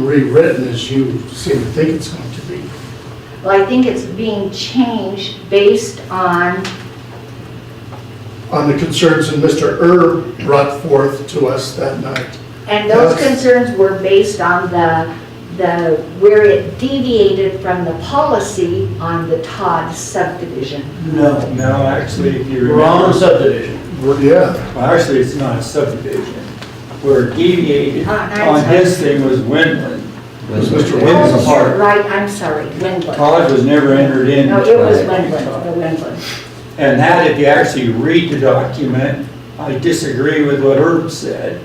being rewritten as you seem to think it's going to be. Well, I think it's being changed based on, On the concerns that Mr. Erb brought forth to us that night. and those Yes. concerns were based on where it deviated from the policy on the Todd subdivision. No, actually, if you Wrong remember, subdivision. Yeah, well, actually, it's not a subdivision. Where it deviated I'm on sorry. his thing was Windland. was Mr. It was Williams. a part. Right, I'm sorry, Windland. Todd was never entered in. No, it was Windland, the Windland. And that, if you actually read the document, I disagree with what Herb said,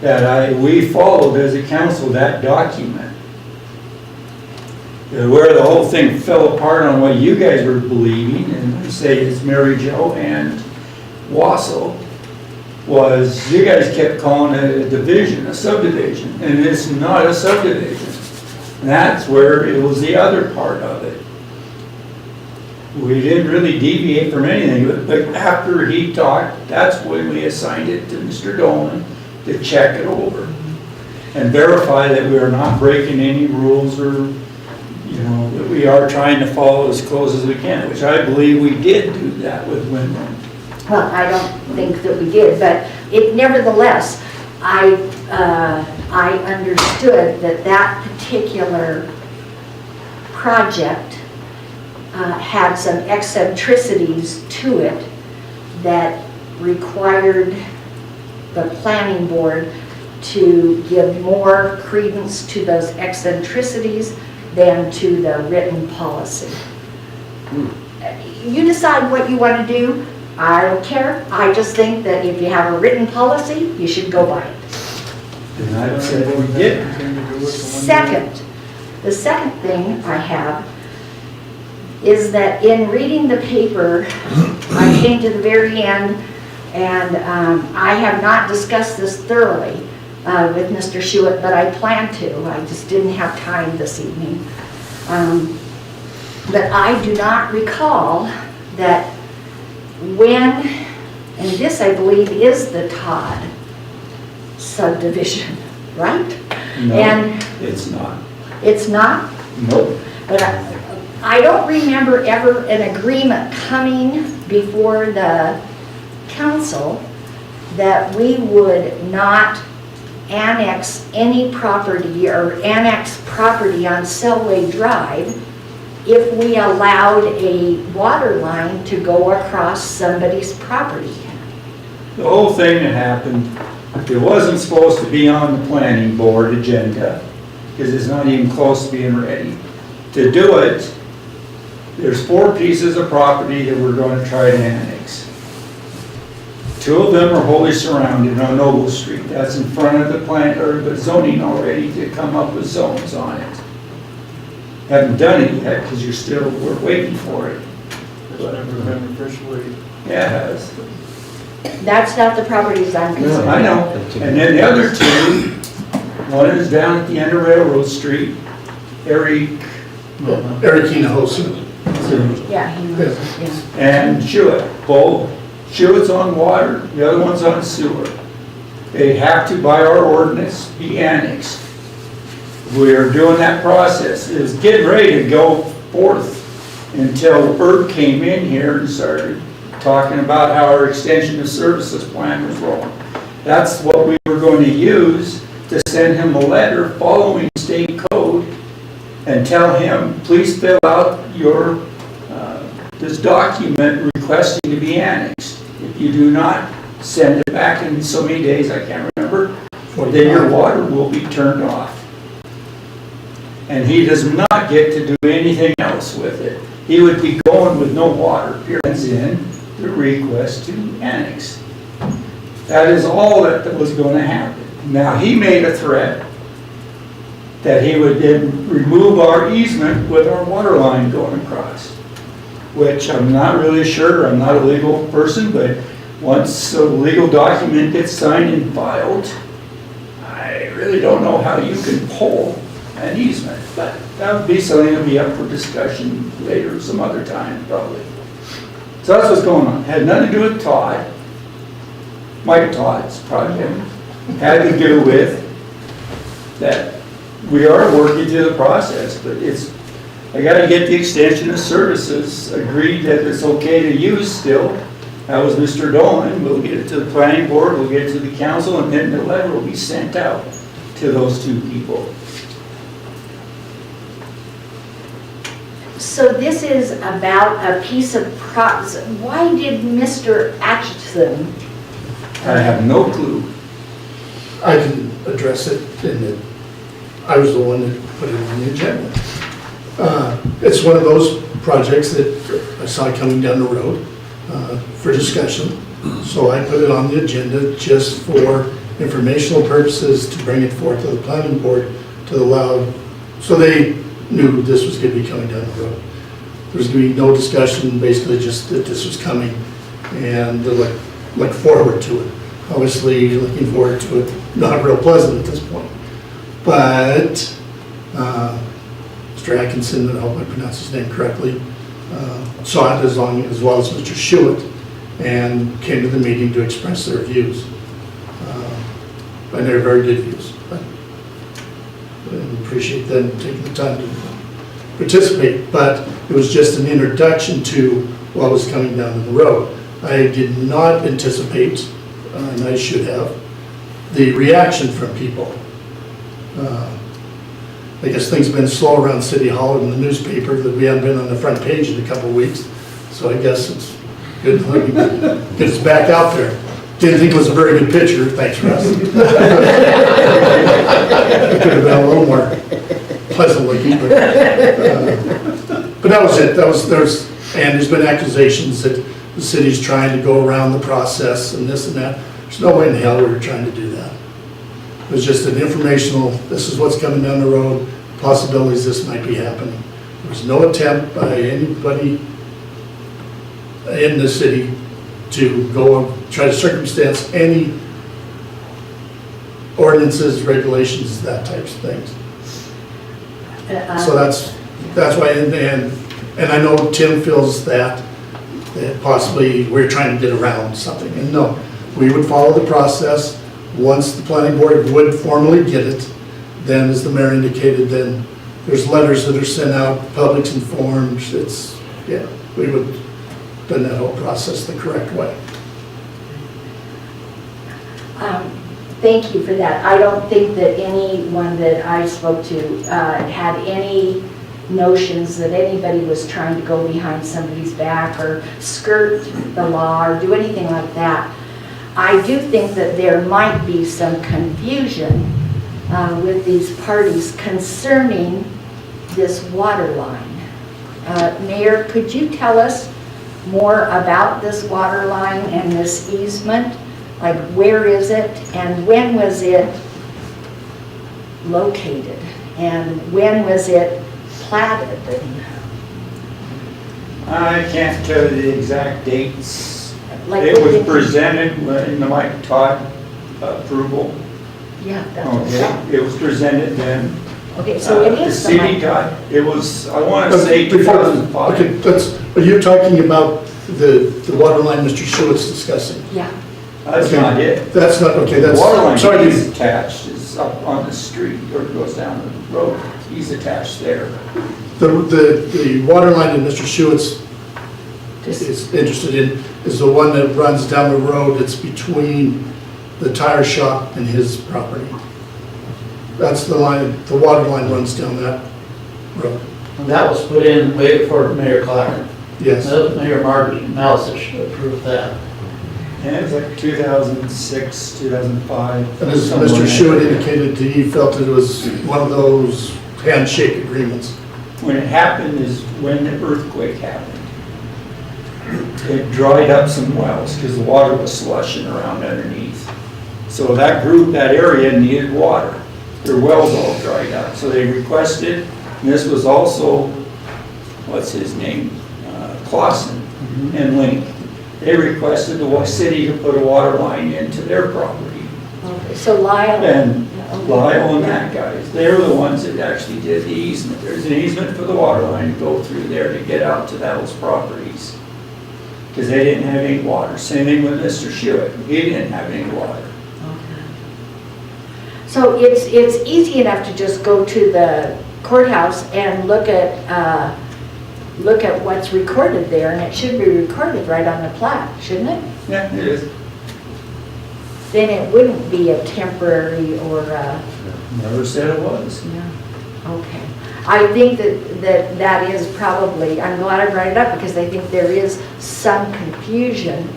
that we followed as a council that document. Where the whole thing fell apart on what you guys were believing, and I say it's Mary Jo and Wassel, was you guys kept calling it a division, a subdivision, and it's not a subdivision. And that's where it was the other part of it. We didn't really deviate from anything, but after he talked, that's when we assigned it to Mr. Dolan to check it over and verify that we are not breaking any rules or, that we are trying to follow as close as we can, which I believe we did do that with Windland. Well, I don't think that we did, but nevertheless, I understood that particular project had some eccentricities to it that required the planning board to give more credence to those eccentricities than to the written policy. You decide what you want to do. I don't care. I just think that if you have a written policy, you should go by it. And I said we did. The second thing I have is that in reading the paper, I came to the very end, and I have not discussed this thoroughly with Mr. Schuett, but I plan to. I just didn't have time this evening. But I do not recall that when, and this I believe is the Todd subdivision, right? No, And it's not. it's not? Nope. But I don't remember ever an agreement coming before the council that we would not annex any property or annex property on Selway Drive if we allowed a water line to go across somebody's property. The whole thing that happened, it wasn't supposed to be on the planning board agenda because it's not even close to being ready. To do it, there's 4 pieces of property that we're going to try to annex. 2 of them are wholly surrounded on Noble Street. That's in front of the plant or the zoning already to come up with zones on it. Haven't done it yet because we're waiting for it. It's never been officially. Yeah, it has. That's not the properties I'm concerned. I know. And then the other 2, one is down at the end of Railroad Street, Eric Eric Hinojosa. Yeah, he was, yeah. and Jewett. Both. Jewett's on water, the other one's on sewer. They have to, by our ordinance, be annexed. We are doing that process. It was getting ready to go forth until Herb came in here and started talking about how our extension of services plan was rolling. That's what we were going to use to send him a letter following state code and tell him, please fill out your this document requesting to be annexed. If you do not send it back in so many days, I can't remember, then your water will be turned off. And he does not get to do anything else with it. He would be going with no water, period, in the request to annex. That is all that was going to happen. Now, he made a threat that he would then remove our easement with our water line going across, which I'm not really sure. I'm not a legal person, but once a legal document gets signed and filed, I really don't know how you can pull an easement, but that would be something that would be up for discussion later, some other time, probably. So that's what's going on. Had nothing to do with Todd. Mike Todd's project had to do with that we are working through the process, but I gotta get the extension of services agreed that it's okay to use still. That was Mr. Dolan. We'll get it to the planning board, we'll get it to the council, and then the letter will be sent out to those two people. So this is about a piece of why did Mr. Atchison? I have no clue. I can address it in that I was the one that put it on the agenda. It's one of those projects that I saw coming down the road for discussion. So I put it on the agenda just for informational purposes to bring it forth to the planning board to allow, so they knew this was going to be coming down the road. There's going to be no discussion, basically just that this was coming and they look forward to it. Obviously, looking forward to it, not real pleasant at this point. But Mr. Atkinson, I hope I pronounced his name correctly, saw it as well as Mr. Schuett, and came to the meeting to express their views. And they're very good views. I appreciate them taking the time to participate, but it was just an introduction to what was coming down the road. I did not anticipate, and I should have, the reaction from people. I guess things have been slow around City Hall and the newspaper, that we haven't been on the front page in a couple of weeks. So I guess it's good to get us back out there. Didn't think it was a very good picture, thanks Russ. It could have been a little more pleasant looking, but that was it. And there's been accusations that the city's trying to go around the process and this and that. There's no way in hell we were trying to do that. It was just an informational, this is what's coming down the road, possibilities this might be happening. There was no attempt by anybody in the city to go and try to circumstance any ordinances, regulations, that types of things. So that's why, and I know Tim feels that possibly we're trying to get around something. And no, we would follow the process. Once the planning board would formally get it, then as the mayor indicated, then there's letters that are sent out, public's informed. We would have done that whole process the correct way. Thank you for that. I don't think that anyone that I spoke to had any notions that anybody was trying to go behind somebody's back or skirt the law or do anything like that. I do think that there might be some confusion with these parties concerning this water line. Mayor, could you tell us more about this water line and this easement? Like, where is it and when was it located? And when was it platted? I can't tell you the exact dates. Like, It was presented in the Mike Todd approval. Yeah, that's Okay, it was presented then. okay, so it The is the city Mike. got, it was, I want to say 2005. Okay, are you talking about the water line Mr. Schuett's discussing? Yeah, That's Okay. not it. That's not, okay, The that's, water line sorry. he's attached is up on the street, or it goes down the road. He's attached there. The water line that Mr. Schuett's just, is interested in is the one that runs down the road that's between the tire shop and his property. That's the line, the water line runs down that road. And that was put in way before Mayor Clark. Yes. That was Mayor Marty Malisich approved that. And it was like 2006, 2005. And as somewhere Mr. in Schuett there. indicated, he felt that it was one of those handshake agreements. When it happened is when the earthquake happened. It dried up some wells because the water was slushing around underneath. So that group, that area needed water. Their wells all dried up. So they requested, and this was also, what's his name? Clausen and Link. They requested the city to put a water line into their property. okay, so Lyle. And Okay. Lyle and that guys, they're the ones that actually did the easement. There's an easement for the water line to go through there to get out to those properties. Because they didn't have any water. Same thing with Mr. Schuett. He didn't have any water. So it's easy enough to just go to the courthouse and look at what's recorded there, and it should be recorded right on the plat, shouldn't it? Yeah, it is. Then it wouldn't be a temporary or a, Never said it was. yeah, okay. I think that is probably, I'm glad I brought it up because I think there is some confusion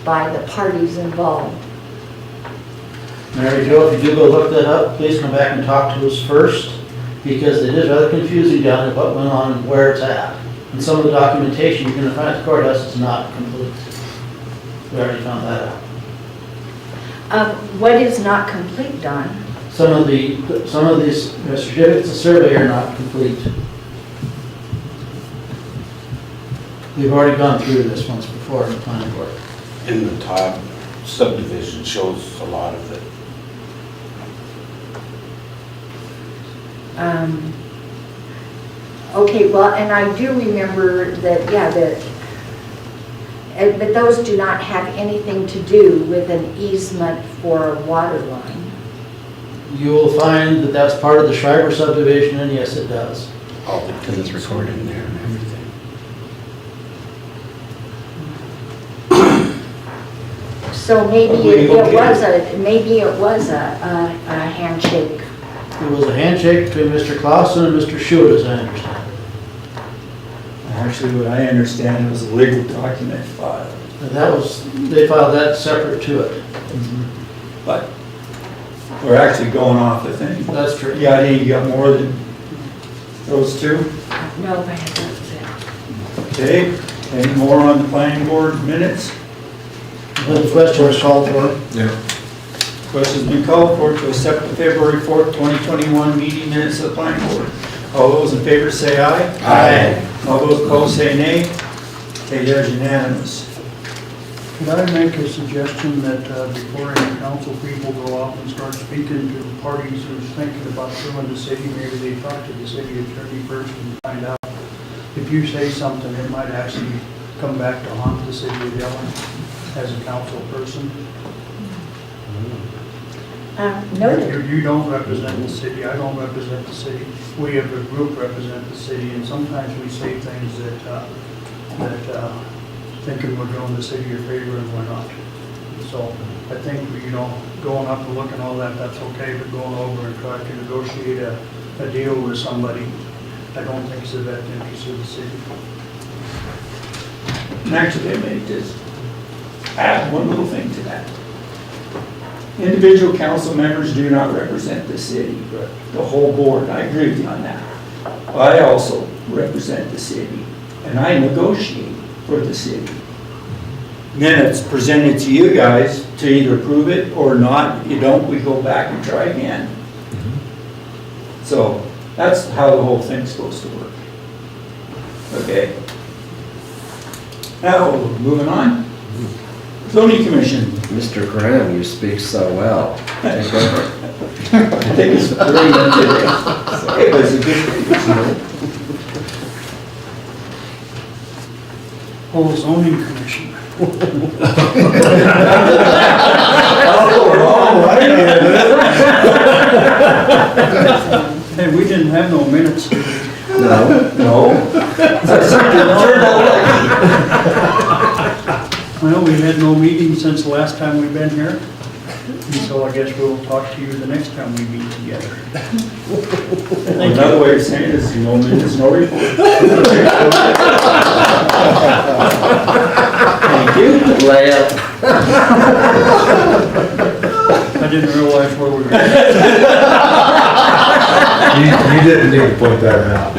by the parties involved. Mary Jo, if you do go look that up, please come back and talk to us first, because it is rather confusing down there what went on and where it's at. And some of the documentation you're gonna find at the courthouse is not complete. We already found that out. What is not complete, Don? Some of these certificates of survey are not complete. We've already gone through this once before in the planning board. In the top subdivision shows a lot of it. Okay, well, and I do remember that, yeah, but those do not have anything to do with an easement for a water line. You will find that that's part of the Schreiber subdivision, and yes, it does. All the deeds are recorded in there and everything. So maybe it was a handshake. It was a handshake between Mr. Clausen and Mr. Schuett, as I understand it. Actually, what I understand, it was a legal document filed. And they filed that separate to it. But we're actually going off the thing. That's true. Yeah, you got more than those two? No, but that was it. Okay, any more on the planning board minutes? The question was called for. Question's been called for to accept the February 4th, 2021 meeting minutes of the planning board. All those in favor say aye. Aye. All those opposed say nay. Okay, there's unanimous. Could I make a suggestion that before any council people go off and start speaking to parties who's thinking about suing the city, maybe they talk to the city attorney first and find out if you say something, it might actually come back to haunt the city of Yellen as a council person. Noted. You don't represent the city, I don't represent the city. We as a group represent the city, and sometimes we say things that thinking we're doing the city a favor and we're not. So I think, going up and looking all that, that's okay, but going over and trying to negotiate a deal with somebody, I don't think is the best interest of the city. And actually, I may just add one little thing to that. Individual council members do not represent the city, but the whole board. I agree with you on that. I also represent the city, and I negotiate for the city. Then it's presented to you guys to either approve it or not. If you don't, we go back and try again. So that's how the whole thing's supposed to work. Okay. Now, moving on. Zoning Commission. Mr. Graham, you speak so well. Take over. I think it's brilliant today. It was a good thing. Whole zoning commission. Oh, I get it. Hey, we didn't have no minutes. No? Well, we had no meeting since the last time we've been here. And so I guess we'll talk to you the next time we meet together. Another way of saying it is no minutes, no report. Thank you. Layup. I didn't realize where we were. You didn't need to point that out.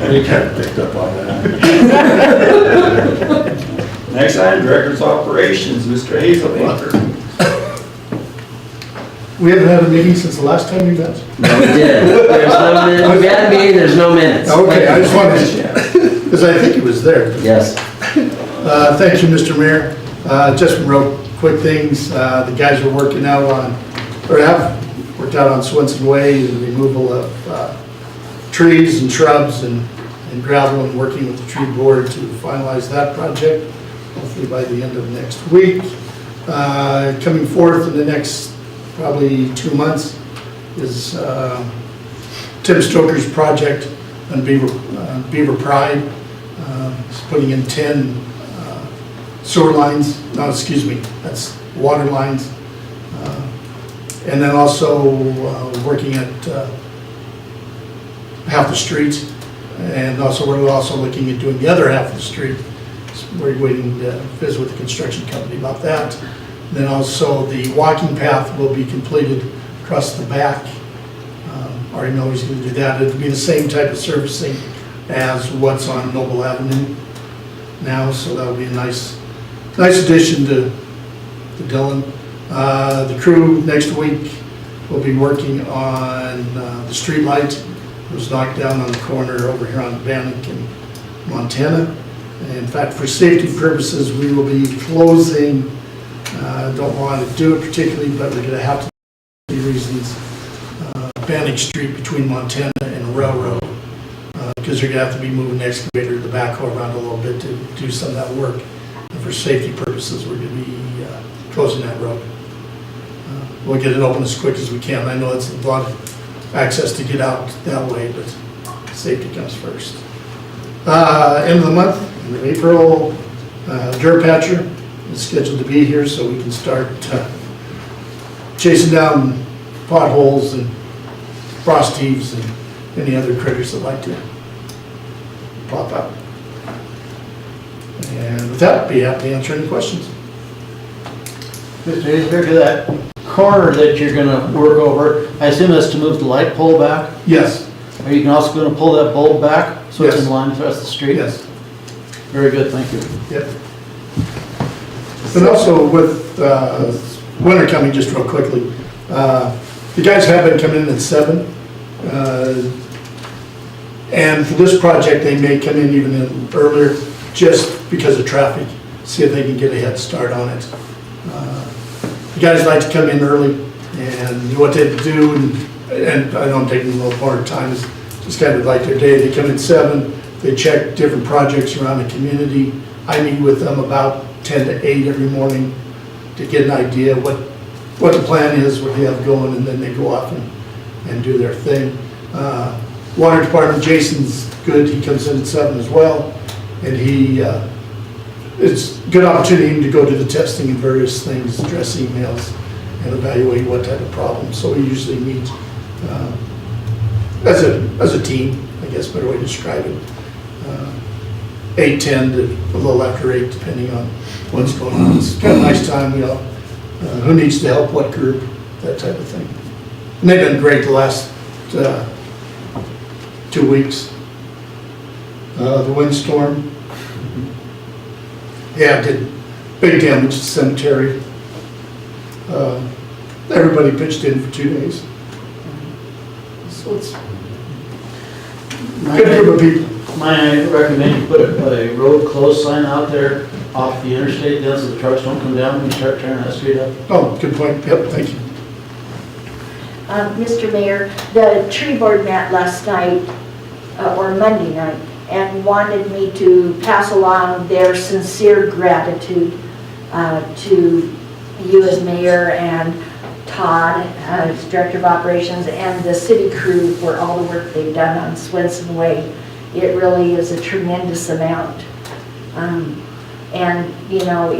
We kind of picked up on that. Next item, Director's Operations, Mr. Hazelbaker. We haven't had a meeting since the last time you met? No, we did. There's no minutes. We had a meeting, there's no minutes. Okay, I just wanted to, because I think he was there. Yes. Thank you, Mr. Mayor. Just real quick things, the guys are working out on, or have worked out on Swenson Way, the removal of trees and shrubs and gravel, and working with the tree board to finalize that project, hopefully by the end of next week. Coming forth in the next probably 2 months, is Tim Stoker's project on Beaver Pride. He's putting in 10 sewer lines, no, excuse me, that's water lines. And then also working at half the street, and also we're also looking at doing the other half of the street. We're waiting to visit with the construction company about that. Then also the walking path will be completed across the back. Already know he's going to do that. It'll be the same type of surfacing as what's on Noble Avenue now, so that'll be a nice addition to Dillon. The crew next week will be working on the street light. It was knocked down on the corner over here on Bannock and Montana. In fact, for safety purposes, we will be closing, don't want to do it particularly, but we're going to have to for reasons, Bannock Street between Montana and Railroad, because they're going to have to be moving the excavator, the backhoe around a little bit to do some of that work. And for safety purposes, we're going to be closing that road. We'll get it open as quick as we can. I know it's a lot of access to get out that way, but safety comes first. End of the month, in April, Dirt Patcher is scheduled to be here so we can start chasing down potholes and frost heaves and any other critters that like to pop up. And with that, I'd be happy to answer any questions. Mr. Haysbert, to that corner that you're gonna work over, I assume that's to move the light pole back? Yes, Are you also gonna pull that bulb back so it's Yes. in line with the rest of the street? yes, Very good, thank you. yep. But also with winter coming, just real quickly, the guys have been coming in at 7. And for this project, they may come in even earlier, just because of traffic, see if they can get a head start on it. The guys like to come in early, and what they do, and I know I'm taking a little more time, is just kind of like their day. They come in 7, they check different projects around the community. I meet with them about 10 to 8 every morning to get an idea what the plan is, what they have going, and then they go off and do their thing. Water Department, Jason's good, he comes in at 7 as well, and it's a good opportunity to go do the testing and various things, address emails, and evaluate what type of problems. So we usually meet as a team, I guess, better way to describe it. 8:10 to a little after 8, depending on what's going on. It's kind of a nice time, we all, who needs to help what group, that type of thing. And they've been great the last 2 weeks. The windstorm, yeah, it did big damage to the cemetery. Everybody pitched in for 2 days. So it's a good group of people. Might I recommend you put a road closed sign out there off the interstate, then so the trucks don't come down when you start tearing that street up? Oh, good point, yep, thank you. Mr. Mayor, the tree board met last night, or Monday night, and wanted me to pass along their sincere gratitude to you as mayor and Todd, as director of operations, and the city crew for all the work they've done on Swenson Way. It really is a tremendous amount. And, you know,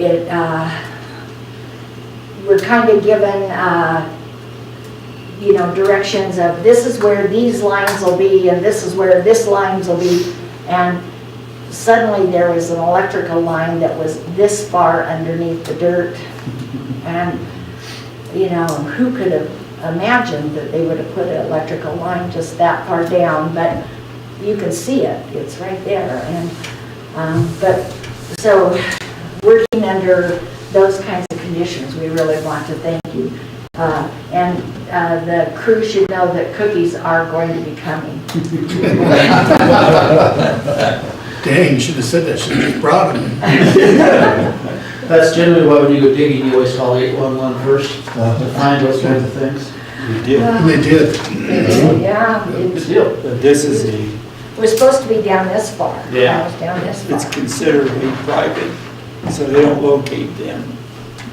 we're kind of given, you know, directions of this is where these lines will be and this is where this lines will be. And suddenly there was an electrical line that was this far underneath the dirt. And, you know, who could have imagined that they would have put an electrical line just that far down? But you can see it, it's right there. And but so working under those kinds of conditions, we really want to thank you. And the crew should know that cookies are going to be coming. Dang, you should have said that, should have just brought them. That's generally why when you go digging, you always call 811 first to find those kinds of things. We did. And they did. Yeah, Good it deal. But this is was supposed to be down this far. Yeah. It was down this it's far. considerably private, so they don't locate them,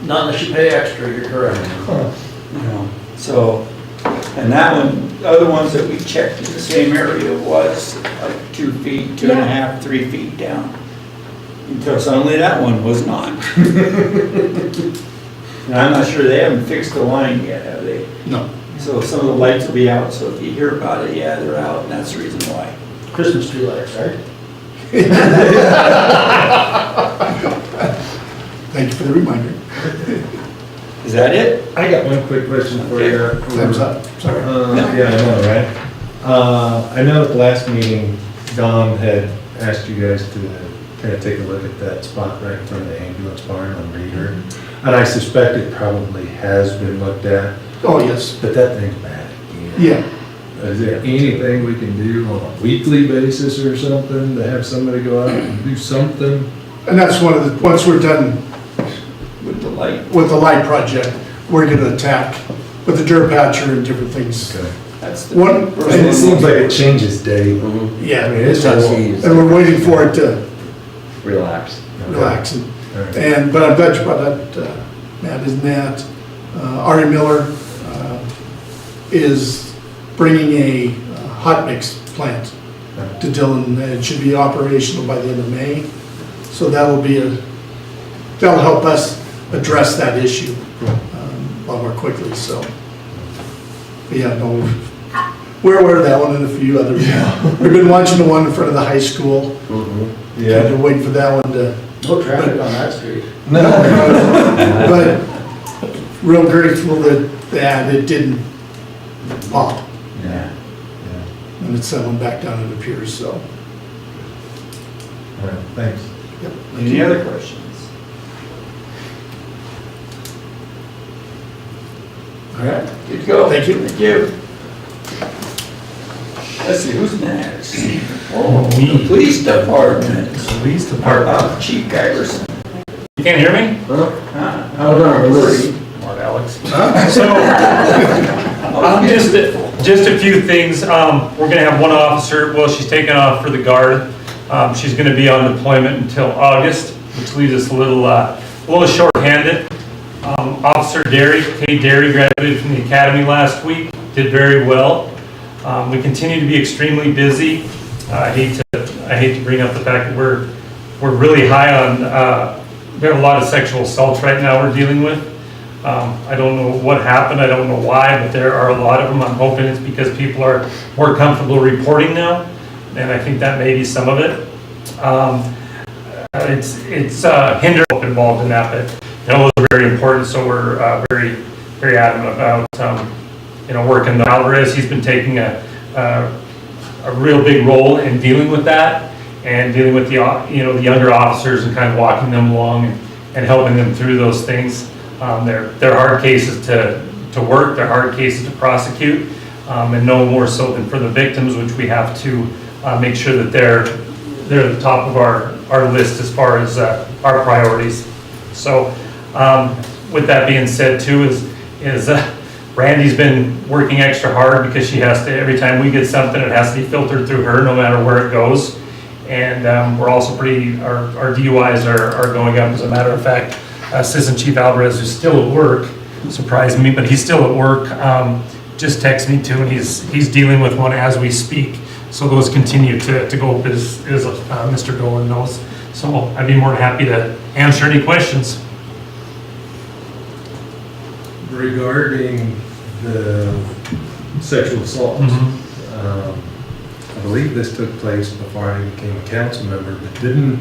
Not unless you pay extra, you're correct. you know. So And that one, the other ones that we checked in the same area was like 2 feet, 2.5, 3 feet down. Until suddenly that one was not. And I'm not sure, they haven't fixed the line yet, have they? No. So some of the lights will be out, so if you hear about it, yeah, they're out, and that's the reason why. Christmas tree lights, right? Thank you for the reminder. Is that it? I got one quick question for you. Time's up, sorry. Yeah, I know, right? I know at the last meeting, Don had asked you guys to kind of take a look at that spot right in front of the ambulance barn on Reeder. And I suspect it probably has been looked at, Oh, yes, but that thing's bad. yeah. Is there anything we can do on a weekly basis or something to have somebody go out and do something? And that's one of the, once we're done With the light. with the light project, we're gonna attack with the dirt patcher and different things. Okay. That's the. One- first And one. it seems like it changes daily. Yeah, I mean, it it's does. just- And we're waiting for it to Relax. relax. All right. And, but I'm glad you brought that, Matt, isn't that, Ari Miller is bringing a hot mix plant to Dillon. It should be operational by the end of May. So that'll help us address that issue a lot more quickly, so. But yeah, no, we're aware of that one and a few others. We've been watching the one in front of the high school. Yeah. We're waiting for that one to, No traffic on that street. but real grateful that it didn't pop. Yeah. And it's settling back down, it appears, so. All right, thanks. Yep. Any other questions? All right. Good to go. Thank you. Thank you. Let's see, who's next? Oh, the police department. Police department. Chief Giverson. You can't hear me? Hold on, listen. Smart Alex. So, just a few things. We're gonna have one officer, well, she's taking off for the guard. She's gonna be on deployment until August, which leaves us a little short-handed. Officer Derry, Kate Derry, graduated from the academy last week, did very well. We continue to be extremely busy. I hate to bring up the fact that we're really high on, we have a lot of sexual assaults right now we're dealing with. I don't know what happened, I don't know why, but there are a lot of them. I'm hoping it's because people are more comfortable reporting now, and I think that may be some of it. It's hindered involved in that, but those are very important, so we're very, very adamant about, working. Alvarez, he's been taking a real big role in dealing with that and dealing with the younger officers and kind of walking them along and helping them through those things. They're hard cases to work, they're hard cases to prosecute, and no more so than for the victims, which we have to make sure that they're at the top of our list as far as our priorities. So with that being said too, is Randy's been working extra hard because she has to, every time we get something, it has to be filtered through her no matter where it goes. And we're also our DUIs are going up. As a matter of fact, Assistant Chief Alvarez, who's still at work, surprised me, but he's still at work, just texted me too, and he's dealing with one as we speak. So those continue to go up as Mr. Dolan knows. So I'd be more than happy to answer any questions. Regarding the sexual assault, I believe this took place before I became a council member, but didn't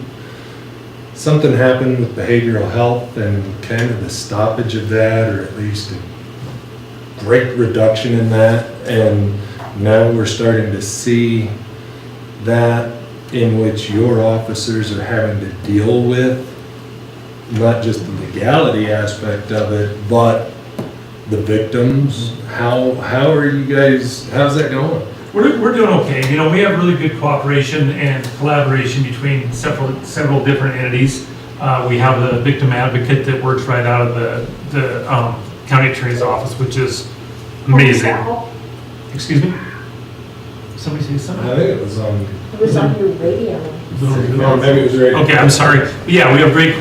something happen with behavioral health and kind of the stoppage of that, or at least a great reduction in that? And now we're starting to see that in which your officers are having to deal with not just the legality aspect of it, but the victims. How are you guys, how's that going? We're doing okay. We have really good cooperation and collaboration between several different entities. We have the victim advocate that works right out of the county attorney's office, which is amazing. Excuse me? Somebody say something? I think it was on. It was on your radio. Or maybe it was right. Okay, I'm sorry. Yeah, we have great,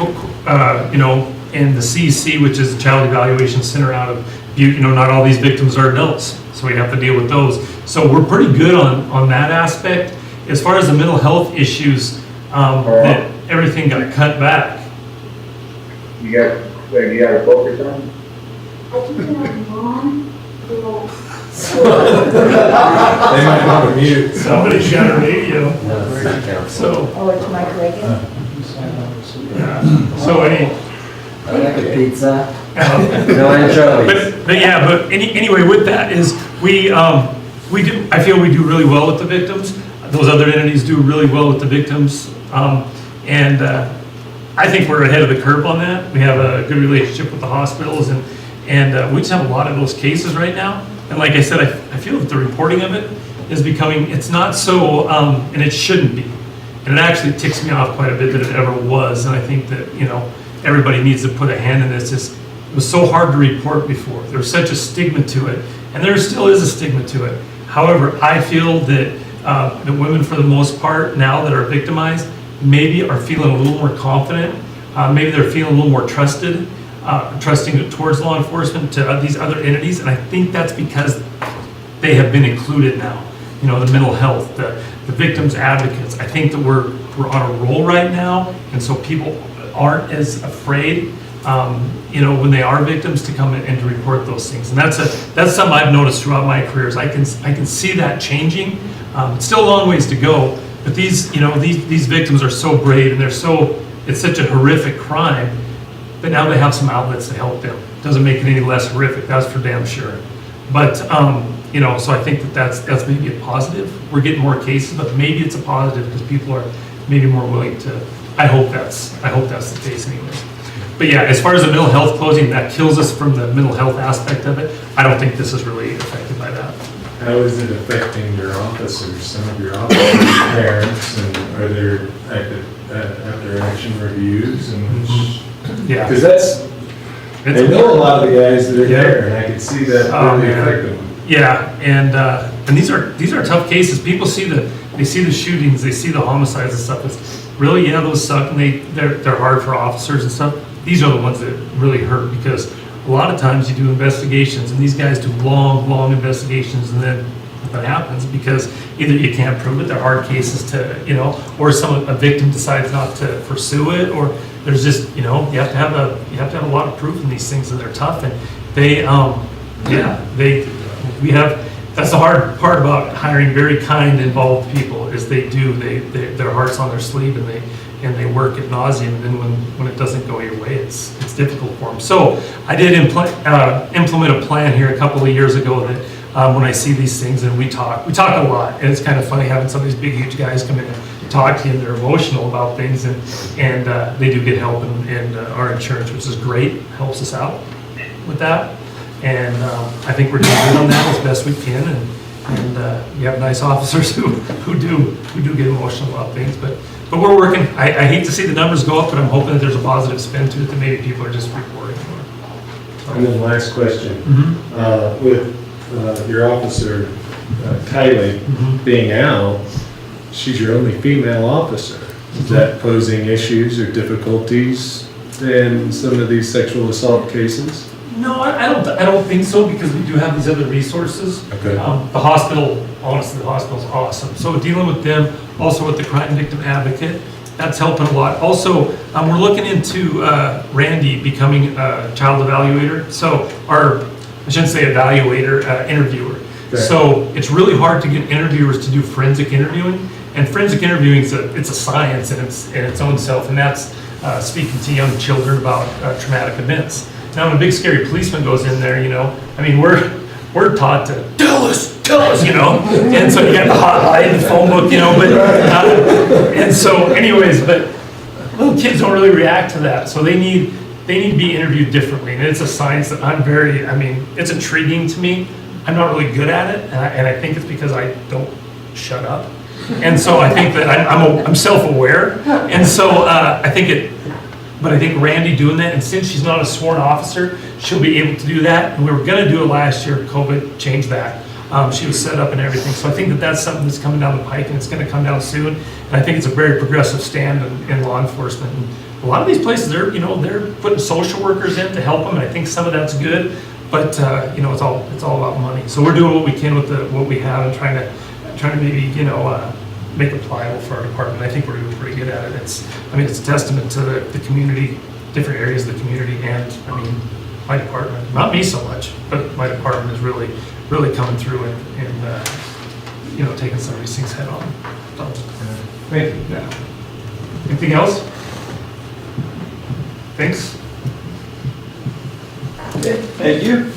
in the CC, which is the Child Evaluation Center out of not all these victims are adults, so we have to deal with those. So we're pretty good on that aspect. As far as the mental health issues, that everything got cut back. You got a focus on? They might want to mute. Somebody's got a radio, so, Oh, it's Mike Reagan? so any, I like a pizza. uh, No anchovies. but yeah, but anyway, with that is, we do, I feel we do really well with the victims. Those other entities do really well with the victims. And I think we're ahead of the curve on that. We have a good relationship with the hospitals, and we just have a lot of those cases right now. And like I said, I feel that the reporting of it is becoming, it's not so, and it shouldn't be. And it actually ticks me off quite a bit that it ever was. And I think that, everybody needs to put a hand in this. It was so hard to report before. There was such a stigma to it, and there still is a stigma to it. However, I feel that the women, for the most part, now that are victimized, maybe are feeling a little more confident. Maybe they're feeling a little more trusting towards law enforcement, to these other entities. And I think that's because they have been included now. The mental health, the victims advocates. I think that we're on a roll right now, and so people aren't as afraid, when they are victims, to come in and to report those things. And that's something I've noticed throughout my careers. I can see that changing. It's still a long ways to go, but these victims are so brave, and it's such a horrific crime, but now they have some outlets to help them. Doesn't make it any less horrific, that's for damn sure. But so I think that's maybe a positive. We're getting more cases, but maybe it's a positive because people are maybe more willing to. I hope that's the case anyways. But yeah, as far as the mental health closing, that kills us from the mental health aspect of it. I don't think this is really affected by that. How is it affecting your officers, some of your officers' parents, and are there after action reviews? Yeah. Because I know a lot of the guys that are there, and I can see that really affecting them. Yeah, and these are tough cases. People see the shootings, they see the homicides and stuff. It's really, those suck, and they're hard for officers and stuff. These are the ones that really hurt, because a lot of times you do investigations, and these guys do long investigations, and then nothing happens because either you can't prove it, they're hard cases to, or a victim decides not to pursue it, or there's just, you have to have a lot of proof in these things, and they're tough, and that's the hard part about hiring very kind, involved people, is their heart's on their sleeve, and they work ad nauseum, and then when it doesn't go your way, it's difficult for them. So I did implement a plan here a couple of years ago that when I see these things, and we talk a lot, and it's kind of funny having some of these big, huge guys come in and talk to you, and they're emotional about things, and they do get help, and our insurance, which is great, helps us out with that. And I think we're doing good on that as best we can, and we have nice officers who do get emotional about things, but we're working. I hate to see the numbers go up, but I'm hoping that there's a positive spin to it, that maybe people are just reporting more. And then last question, with your officer, Kylie, being out, she's your only female officer. Is that posing issues or difficulties in some of these sexual assault cases? No, I don't think so, because we do have these other resources. Okay. The hospital, honestly, the hospital's awesome. So dealing with them, also with the crime victim advocate, that's helping a lot. Also, we're looking into Randy becoming a child evaluator. So I shouldn't say evaluator, interviewer. Okay. So it's really hard to get interviewers to do forensic interviewing. And forensic interviewing it's a science in its own self, and that's speaking to young children about traumatic events. Now, when a big scary policeman goes in there, we're taught to tell us, and so you got the hotline, the phone book, and so anyways, but little kids don't really react to that, so they need to be interviewed differently, and it's a science that it's intriguing to me. I'm not really good at it, and I think it's because I don't shut up, and so I think that I'm self-aware, and so But I think Randy doing that, and since she's not a sworn officer, she'll be able to do that. And we were going to do it last year. COVID changed that. She was set up and everything. So I think that that's something that's coming down the pike, and it's going to come down soon. And I think it's a very progressive stand in law enforcement. And a lot of these places, they're putting social workers in to help them, and I think some of that's good. but, you know, it's all about money. So we're doing what we can with what we have and trying to maybe, you know, make it pliable for our department. I think we're doing pretty good at it. It's a testament to the community, different areas of the community, and, I mean, my department, not me so much, but my department is really, really coming through and you know, taking some of these things head on. So, Thank you. yeah. Anything else? Thanks. Okay, thank you.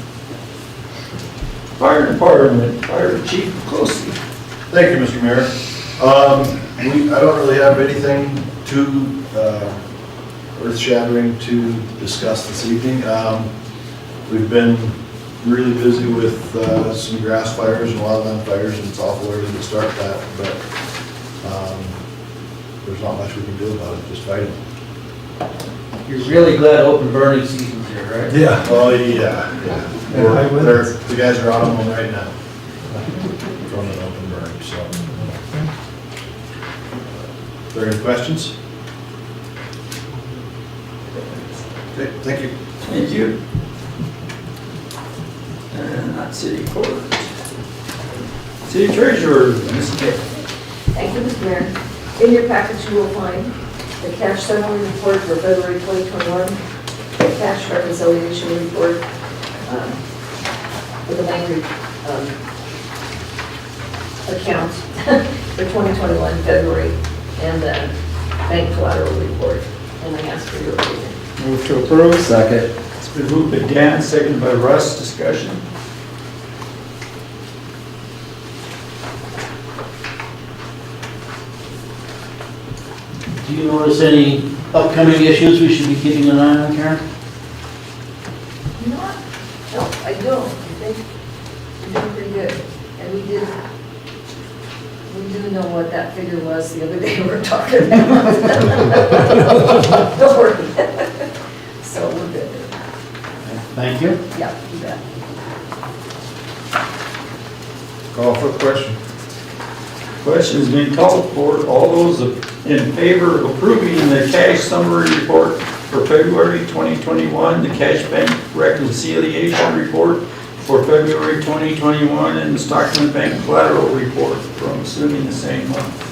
Fire Department, Fire Chief Closey. Thank you, Mr. Mayor. I don't really have anything too earth-shattering to discuss this evening. We've been really busy with some grass fires and wildland fires, and it's awful early to start that, but there's not much we can do about it, just fight it. You're really glad open burning season's here, right? Yeah. Oh, yeah. The guys are on them right now. From an open burn, so. Are there any questions? Okay, thank you. Thank you. And that's City Court. City Treasurer, Ms. Kay. Thank you, Mr. Mayor. In your package, you will find the cash summary report for February 2021, the cash reconciliation report for the bank account for 2021 February, and the bank collateral report. And I ask for your approval. Move to approve. Second. It's been moved by Dan, seconded by Russ. Discussion. Do you notice any upcoming issues we should be keeping an eye on, Karen? Not, no, I don't. I think we're doing pretty good. And we do know what that figure was the other day we were talking about. Don't worry. So we're good. Thank you. Yeah, you bet. Call for the question. Question's been called for. All those in favor of approving the cash summary report for February 2021, the cash bank reconciliation report for February 2021, and the Stockton Bank collateral report from assuming the same month.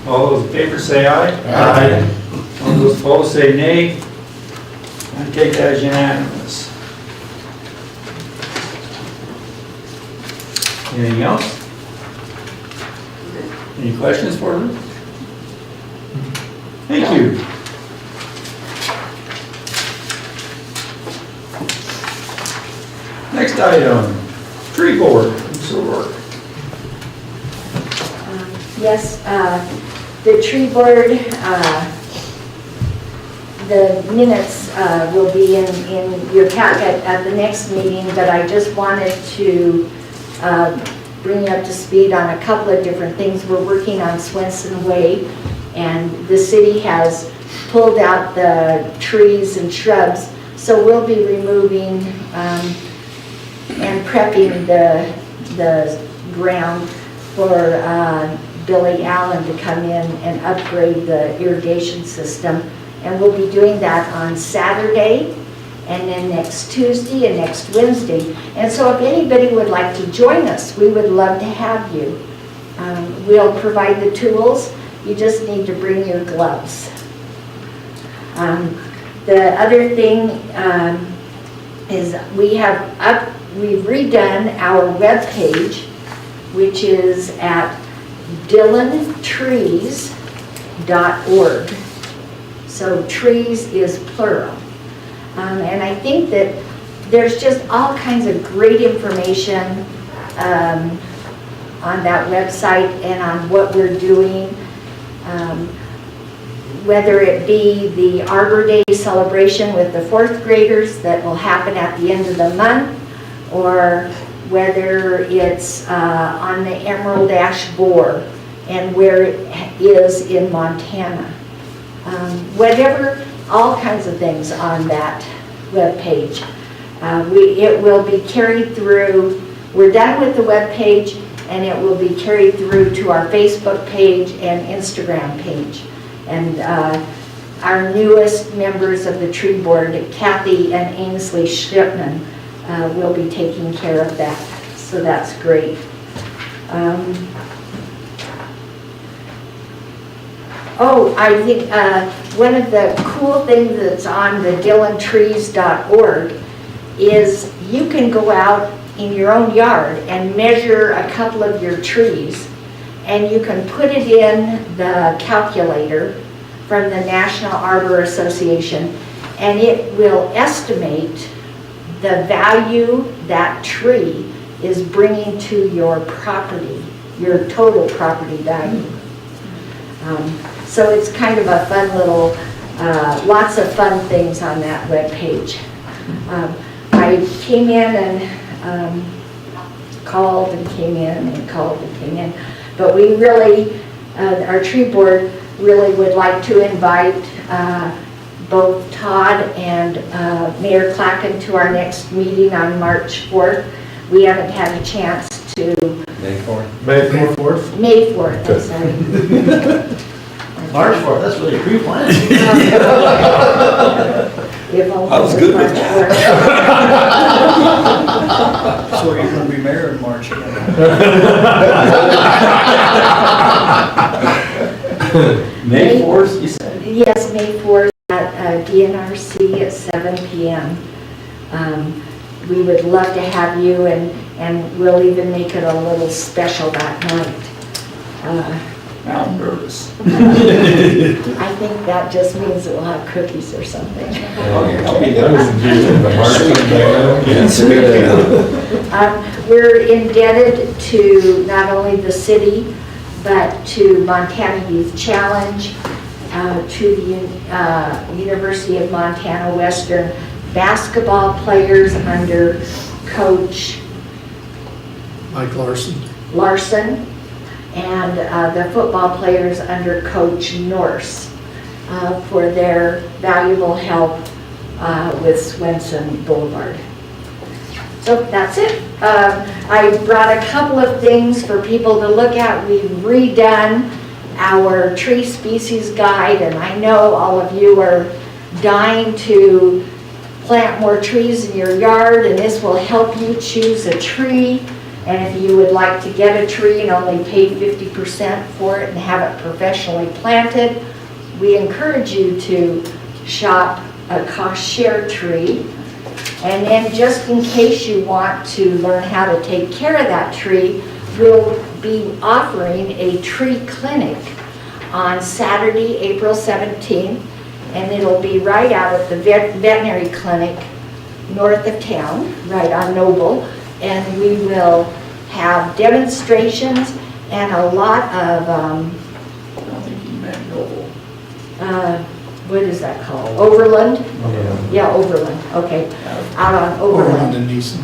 All those in favor say aye. Aye. All those opposed say nay. I take that as unanimous. Anything else? Any questions for her? Thank you. Next item, tree board, Mr. O'Rourke. Yes, the tree board, the minutes will be in your packet at the next meeting, but I just wanted to bring you up to speed on a couple of different things. We're working on Swenson Way, and the city has pulled out the trees and shrubs, so we'll be removing and prepping the ground for Billy Allen to come in and upgrade the irrigation system. And we'll be doing that on Saturday, and then next Tuesday and next Wednesday. And so if anybody would like to join us, we would love to have you. We'll provide the tools. You just need to bring your gloves. The other thing is we've redone our web page, which is at dillantrees.org. So trees is plural. And I think that there's just all kinds of great information on that website and on what we're doing. Whether it be the Arbor Day celebration with the fourth graders that will happen at the end of the month, or whether it's on the Emerald Ash Borer and where it is in Montana. Whatever, all kinds of things on that web page. It will be carried through, we're done with the web page, and it will be carried through to our Facebook page and Instagram page. And our newest members of the tree board, Kathy and Ainsley Shipman, will be taking care of that. So that's great. Oh, I think one of the cool things that's on the dillantrees.org is you can go out in your own yard and measure a couple of your trees, and you can put it in the calculator from the National Arbor Association, and it will estimate the value that tree is bringing to your property, your total property value. So it's kind of a fun little, lots of fun things on that webpage. I came in and called and came in and called and came in, but we really, our tree board really would like to invite both Todd and Mayor Clacken to our next meeting on March 4th. We haven't had a chance to. May 4th. May 4th? May 4th, I'm sorry. March 4th, that's really pre-planned. If only I was good with March 4th. So you're gonna be mayor in March again? May 4th, you said? Yes, May 4th at DNRC at 7 p.m. We would love to have you, and we'll even make it a little special that night. Now I'm nervous. I think that just means that we'll have cookies or something. We're indebted to not only the city, but to Montana Youth Challenge, to the University of Montana Western basketball players under Coach Mike Larson, and the football players under Coach Norse for their valuable help with Swenson Boulevard. So that's it. I brought a couple of things for people to look at. We've redone our tree species guide, and I know all of you are dying to plant more trees in your yard, and this will help you choose a tree. And if you would like to get a tree and only pay 50% for it and have it professionally planted, we encourage you to shop a cost share tree. And then just in case you want to learn how to take care of that tree, we'll be offering a tree clinic on Saturday, April 17th, and it'll be right out at the veterinary clinic north of town, right on Noble, and we will have demonstrations and a lot of, I don't think you meant Noble. what is that called? Overland? Yeah, Overland, okay, out on Overland Overland. and Neeson.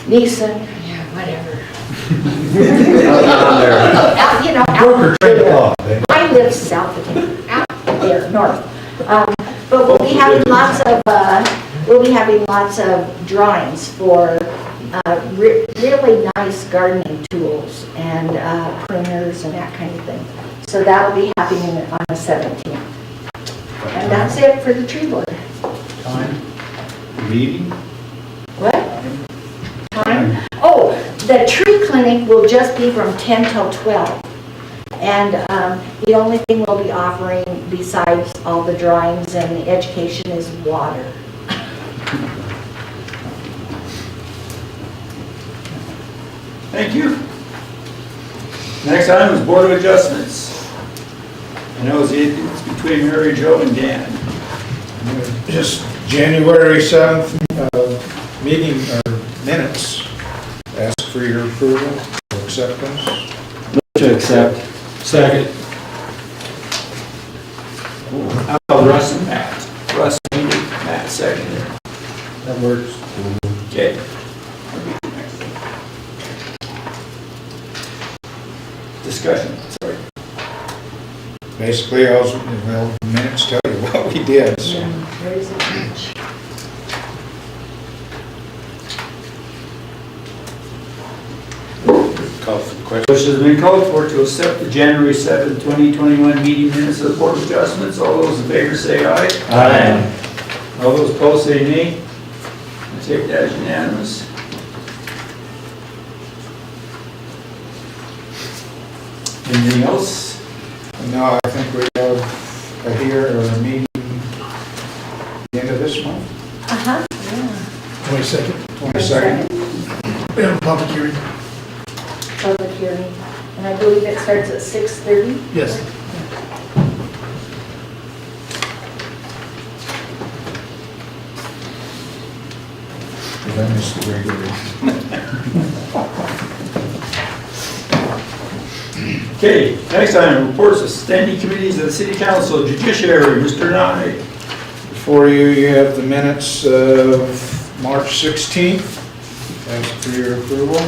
Neeson, yeah, whatever. Out You know, out there. I live south of town, out there, north. But we'll be having lots of drawings for really nice gardening tools and pruners and that kind of thing. So that'll be happening on the 17th. And that's it for the tree board. Time, meeting, What? Time? Oh, the tree clinic will just be from 10 till 12. And the only thing we'll be offering besides all the drawings and the education is water. Thank you. Next item is Board of Adjustments. I know it's between Mary Jo and Dan. Just January 7th meeting or minutes. Ask for your approval or acceptance. To accept. Second. How about Russ and Matt? Russ, Matt, second. That works. Okay. Discussion, sorry. Basically, minutes tell you what we did, so. There isn't much. Call for the question. Motion has been called for to accept the January 7th, 2021 meeting minutes of the Board of Adjustments. All those in favor say aye. Aye. All those opposed say nay. Take that as unanimous. Anything else? No, I think we have a meeting the end of this month, Uh-huh, yeah. 22nd, 22nd. we have a public hearing. Public hearing, and I believe it starts at 6:30. Yes. Because I missed the regular. Okay, next item, reports of standing committees of the city council, judiciary, Mr. Nye. Before you, you have the minutes of March 16th. Ask for your approval.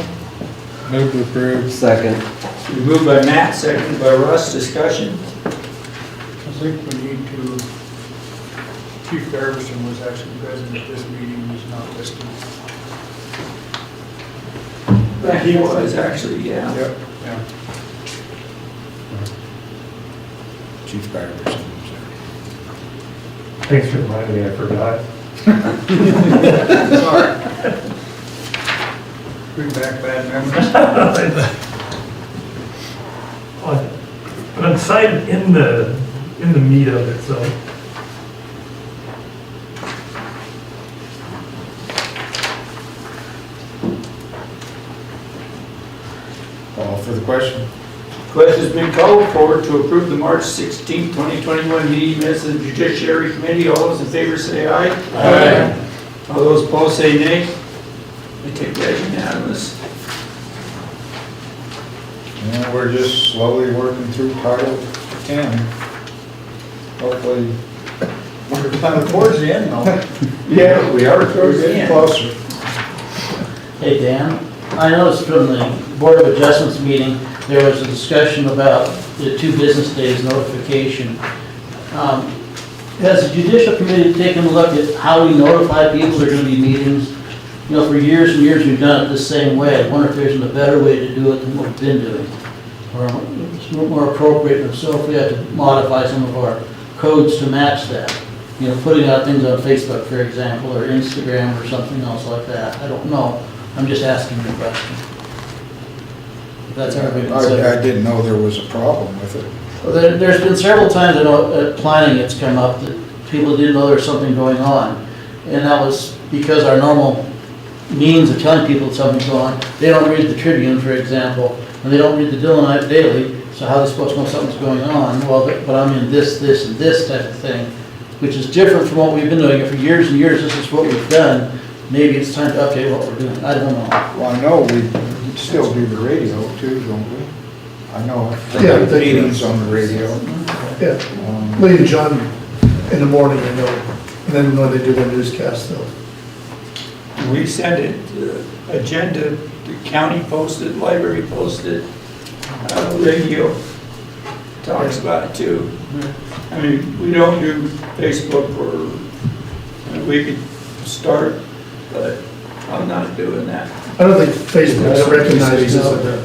Move to approve. Second. Moved by Matt, seconded by Russ, discussion. I think we need to, Chief Garrison was actually present at this meeting, he's not listed. He was actually, yeah. Yep. Yeah. Chief Garrison. Thanks for reminding me, I forgot. Sorry. Bring back bad memories. But I'm cited in the meat of it, so. Call for the question. Question's been called for to approve the March 16, 2021 meeting minutes of the Judiciary Committee. All those in favor say aye. Aye. All those opposed say nay. I take that as unanimous. Yeah, we're just slowly working through Title 10. Hopefully, We're kind of towards the end now. Yeah, we are we're towards the getting end. closer. Hey, Dan, I noticed from the Board of Adjustments meeting, there was a discussion about the 2 business days notification. Has the judicial committee taken a look at how we notify people there are going to be meetings? You know, for years and years, we've done it the same way. I wonder if there's a better way to do it than what we've been doing. Or it's more appropriate, and so if we have to modify some of our codes to match that. You know, putting out things on Facebook, for example, or Instagram or something else like that. I don't know. I'm just asking the question. If that's ever been considered. I didn't know there was a problem with it. Well, there's been several times I know at planning it's come up that people didn't know there was something going on. And that was because our normal means of telling people something's going on, they don't read the Tribune, for example, and they don't read the Dillonite Daily, so how are they supposed to know something's going on? Well, but I'm in this, and this type of thing, which is different from what we've been doing. For years and years, this is what we've done. Maybe it's time to update what we're doing. I don't know. Well, I know we still do the radio too, don't we? I know, Yeah, they do. meetings on the radio. Yeah, Lee and John in the morning, I know, and then when they do their newscast, though. We send it, agenda, the county posted, library posted, radio talks about it too. I mean, we don't do Facebook or, we could start, but I'm not doing that. I don't think Facebook's recognized as an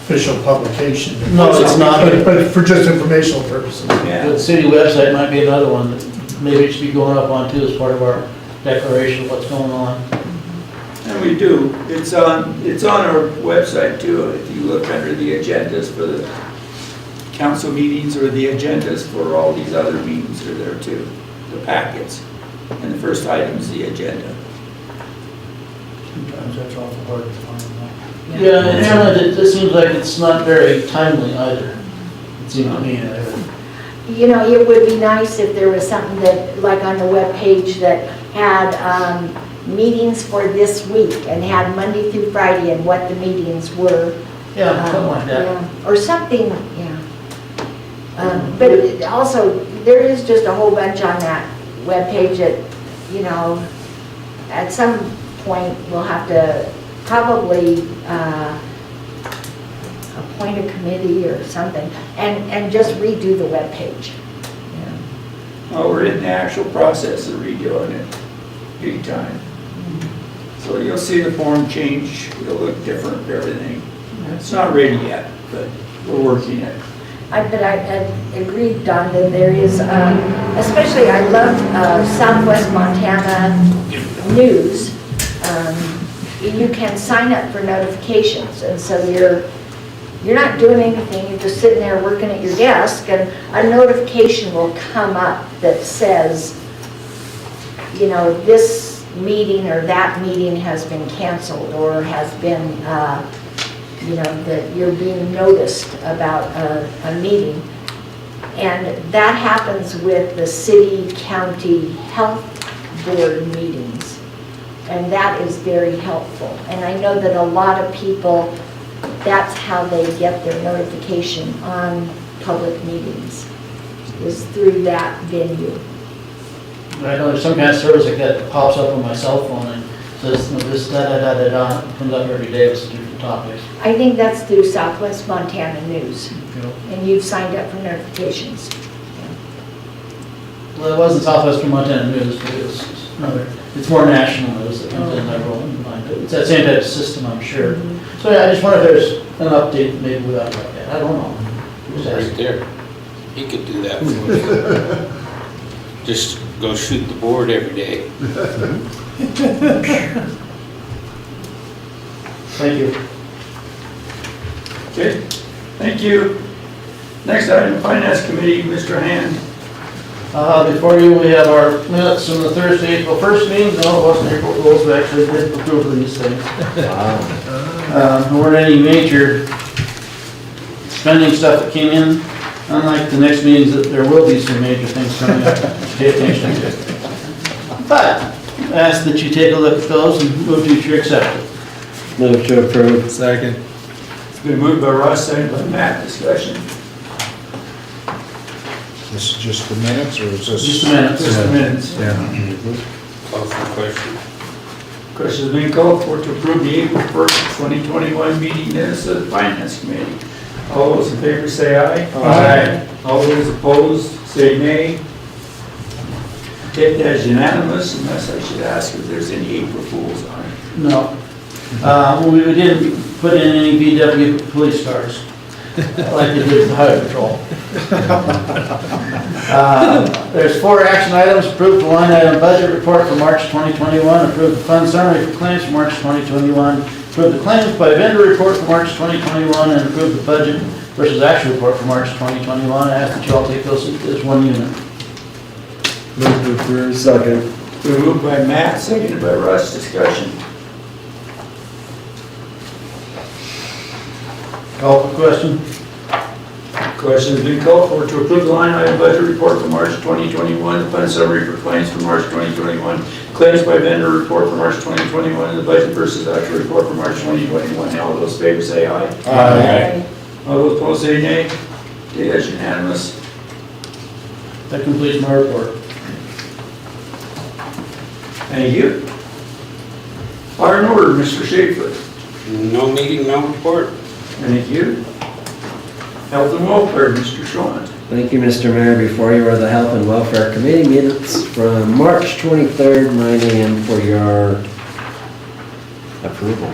official publication. No, it's not. But for just informational purposes. Yeah. The city website might be another one that maybe it should be going up on too as part of our declaration of what's going on. And we do. It's on our website too. If you look under the agendas for the council meetings or the agendas for all these other meetings are there too, the packets. And the first item is the agenda. Sometimes that's awful hard to find. Yeah, and sometimes it seems like it's not very timely either. It seems to me. You know, it would be nice if there was something that, like on the webpage, that had meetings for this week and had Monday through Friday and what the meetings were. Yeah, something like that. Yeah, or something, yeah. But it also, there is just a whole bunch on that webpage that, you know, at some point, we'll have to probably appoint a committee or something and just redo the webpage. Yeah. Well, we're in the actual process of redoing it, big time. So you'll see the form change, it'll look different, everything. It's not ready yet, but we're working it. But I agreed, Don, that there is, especially I love Southwest Montana News. you can sign up for notifications, and so you're not doing anything, you're just sitting there working at your desk, and a notification will come up that says, you know, this meeting or that meeting has been canceled, or has been, you know, that you're being noticed about a meeting. And that happens with the city, county health board meetings. And that is very helpful. And I know that a lot of people, that's how they get their notification on public meetings, is through that venue. I know there's some kind of service like that pops up on my cell phone and says, you know, this, da-da-da-da-da, comes up every day with some different topics. I think that's through Southwest Montana News, You know. and you've signed up for notifications. Well, it wasn't Southwestern Montana News, but it was another, it's more national news that comes in, I roll in mind. It's that same type of system, I'm sure. So yeah, I just wonder if there's an update maybe without like that, I don't know. Just Right asking. there. He could do that for you. Just go shoot the board every day. Thank you. Okay, thank you. Next item, Finance Committee, Mr. Hand. Before you, we have our minutes from the Thursday, April 1st meeting. No, it wasn't April Fools, we actually did approve these things. There weren't any major spending stuff that came in, unlike the next meetings, that there will be some major things coming up. Pay attention to. But, I ask that you take a look at those and move to your acceptance. Move to approve. Second. It's been moved by Ross, seconded by Matt. Discussion. This is just the minutes, or is this? Just a minute. Just the minutes. Yeah. Call for the question. Question has been called for to approve the April 1st, 2021 meeting minutes of the Finance Committee. All those in favor say aye. Aye. All those opposed say nay. Take that as unanimous, unless I should ask if there's any April Fools on it. No. We didn't put in any VW police cars, like they did with the highway patrol. There's 4 action items: approve the line item budget report for March 2021, approve the fund summary for claims for March 2021, approve the claims by vendor report for March 2021, and approve the budget versus actual report for March 2021. I ask that you all take those as one unit. Move to approve. Second. Been moved by Matt, seconded by Russ. Discussion. Call for question. Question has been called for to approve the line item budget report for March 2021, the fund summary for claims for March 2021, claims by vendor report for March 2021, and the budget versus actual report for March 2021. All those in favor say aye. Aye. All those opposed say nay. Okay, that's unanimous. That completes my report. Thank you. Fire and order, Mr. Schaefer. No meeting, no report. Thank you. Health and welfare, Mr. Shawn. Thank you, Mr. Mayor. Before you are the Health and Welfare Committee minutes from March 23rd, 9 a.m. for your approval.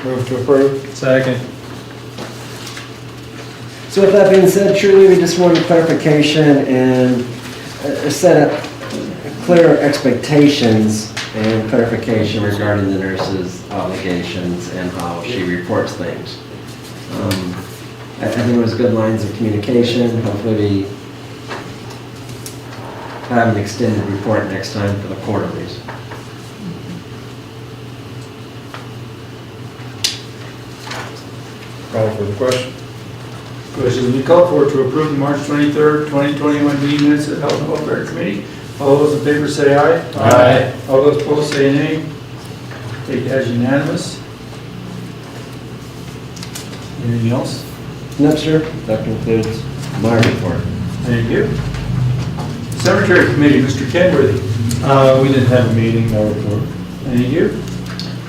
Move to approve. Second. So with that being said, truly, we just wanted clarification and set up clear expectations and clarification regarding the nurse's obligations and how she reports things. I think it was good lines of communication. Hopefully we have an extended report next time for the quarterlies. Call for the question. Question has been called for to approve the March 23rd, 2021 meeting minutes of the Health and Welfare Committee. All those in favor say aye. Aye. All those opposed say nay. Take that as unanimous. Anything else? No, sir. That concludes my report. Thank you. Cemetery Committee, Mr. Kenworthy. We didn't have a meeting, no report. Thank you.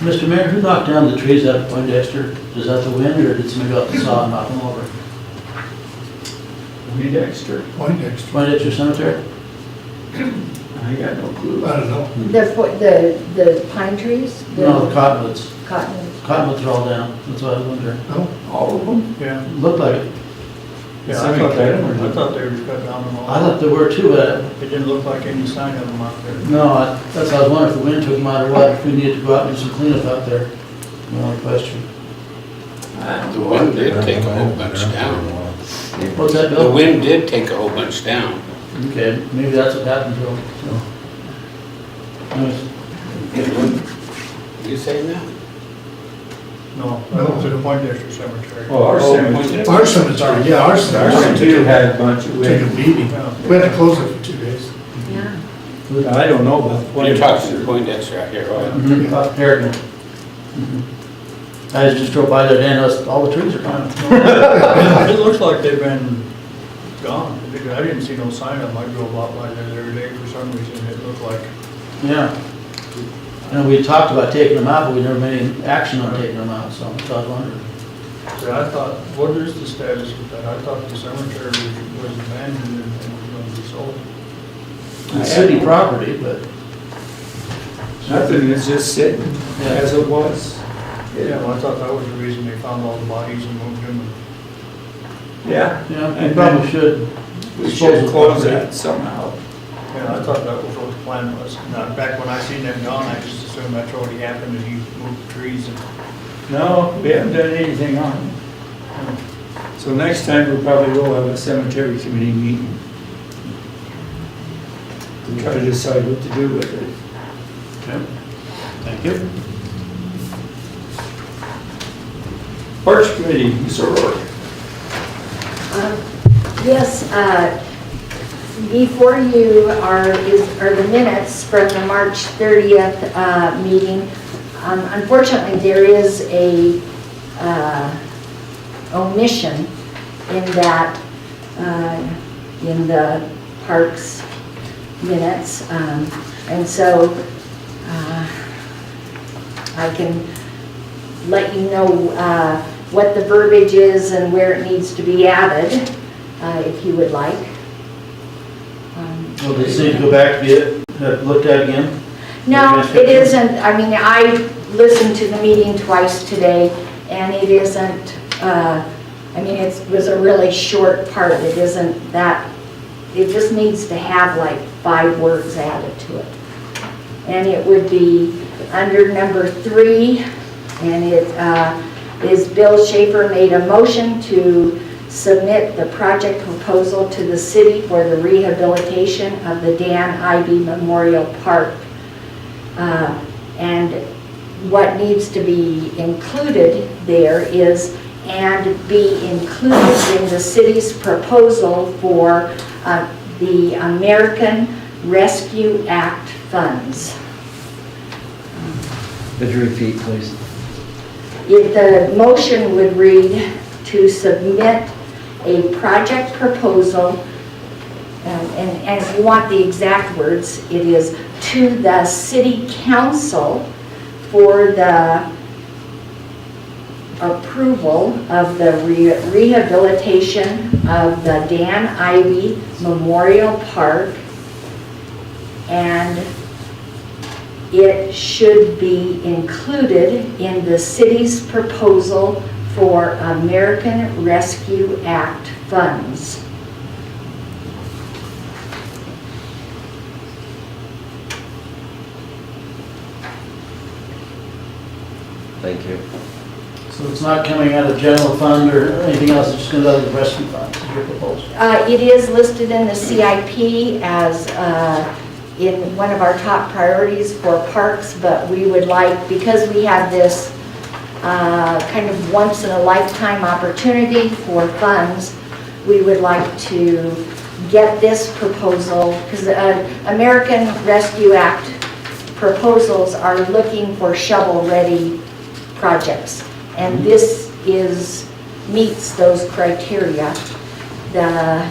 Mr. Mayor, who knocked down the trees at Poindexter? Is that the wind, or did somebody go up the saw and knock them over? Poindexter. Poindexter. Poindexter Cemetery? I got no clue. I don't know. The pine trees? No, the cottonwoods. Cottonwoods. Cottonwoods are all down, that's what I was wondering. All of them? Yeah. Looked like it. Yeah, I thought they were cut down them all. I thought there were two, but It didn't look like any sign of them out there. no, that's what I was wondering, if the wind took them out or what, if we needed to go out and do some cleanup out there. My only question. The wind did take a whole bunch down. What's that, The Bill? wind did take a whole bunch down. Okay, maybe that's what happened to them, so. Anyways, You saying that? No, that was at Poindexter Cemetery. Well, our cemetery, Our cemetery, yeah, our our cemetery cemetery had a bunch of took a wind. beating. We had to close it for 2 days. Yeah. I don't know about. You're talking Poindexter out here, right? mhm, up Harrigan. I just drove by there today and noticed all the trees are gone. It looks like they've been gone. I didn't see no sign of them. I drove out by there the other day for some reason. It looked like, Yeah. And we talked about taking them out, but we never made any action on taking them out, so I was wondering. so I thought, what is the status with that? I thought the cemetery was abandoned and was going to be sold. It's city property, but. Nothing, it's just sitting as it was. Yeah, well, I thought that was the reason they found all the bodies and moved them. Yeah, Yeah, we And probably should. we dispose should of close property. that somehow. Yeah, I thought that was what the plan was. Now, back when I seen them gone, I just assumed that's already happened and he moved the trees and. No, we haven't done anything on it. So next time, we probably will have a cemetery committee meeting to try to decide what to do with it. Thank you. Parks Committee, Ms. O'Rourke. Yes, before you are the minutes from the March 30th meeting. Unfortunately, there is a omission in that, in the parks minutes. And so I can let you know what the verbiage is and where it needs to be added, if you would like. Well, does it need to go back to get looked at again? No, it isn't. I mean, I listened to the meeting twice today, and it isn't, I mean, it was a really short part. It isn't that, it just needs to have like 5 words added to it. And it would be under number 3, and it is Bill Schaefer made a motion to submit the project proposal to the city for the rehabilitation of the Dan Ivy Memorial Park. And what needs to be included there is, and be included in the city's proposal for the American Rescue Act funds. Would you repeat, please? The motion would read to submit a project proposal, and if you want the exact words, it is to the city council for the approval of the rehabilitation of the Dan Ivy Memorial Park, and it should be included in the city's proposal for American Rescue Act funds. Thank you. So it's not coming out of general fund or anything else, it's just going out of the rescue funds, is your proposal? It is listed in the CIP as in one of our top priorities for parks, but we would like, because we have this kind of once in a lifetime opportunity for funds, we would like to get this proposal, because American Rescue Act proposals are looking for shovel-ready projects, and this meets those criteria. The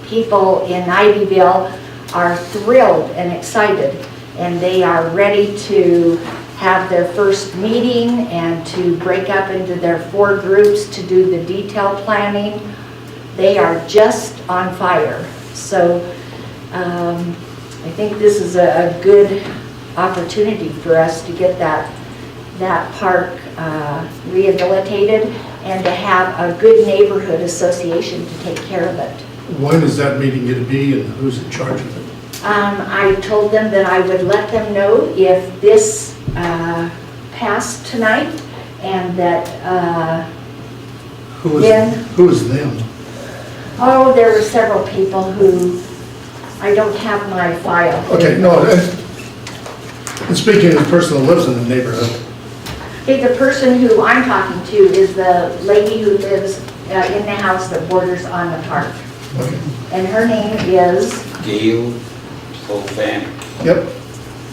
people in Ivyville are thrilled and excited, and they are ready to have their first meeting and to break up into their 4 groups to do the detail planning. They are just on fire. So I think this is a good opportunity for us to get that park rehabilitated. and to have a good neighborhood association to take care of it. When is that meeting going to be and who's in charge of it? I told them that I would let them know if this passed tonight, and that Who then, is them? oh, there were several people who, I don't have my file. Okay, no, and speaking of the person who lives in the neighborhood, Okay, the person who I'm talking to is the lady who lives in the house that borders on the park. okay, And her name is, Gail Sofanic. yep.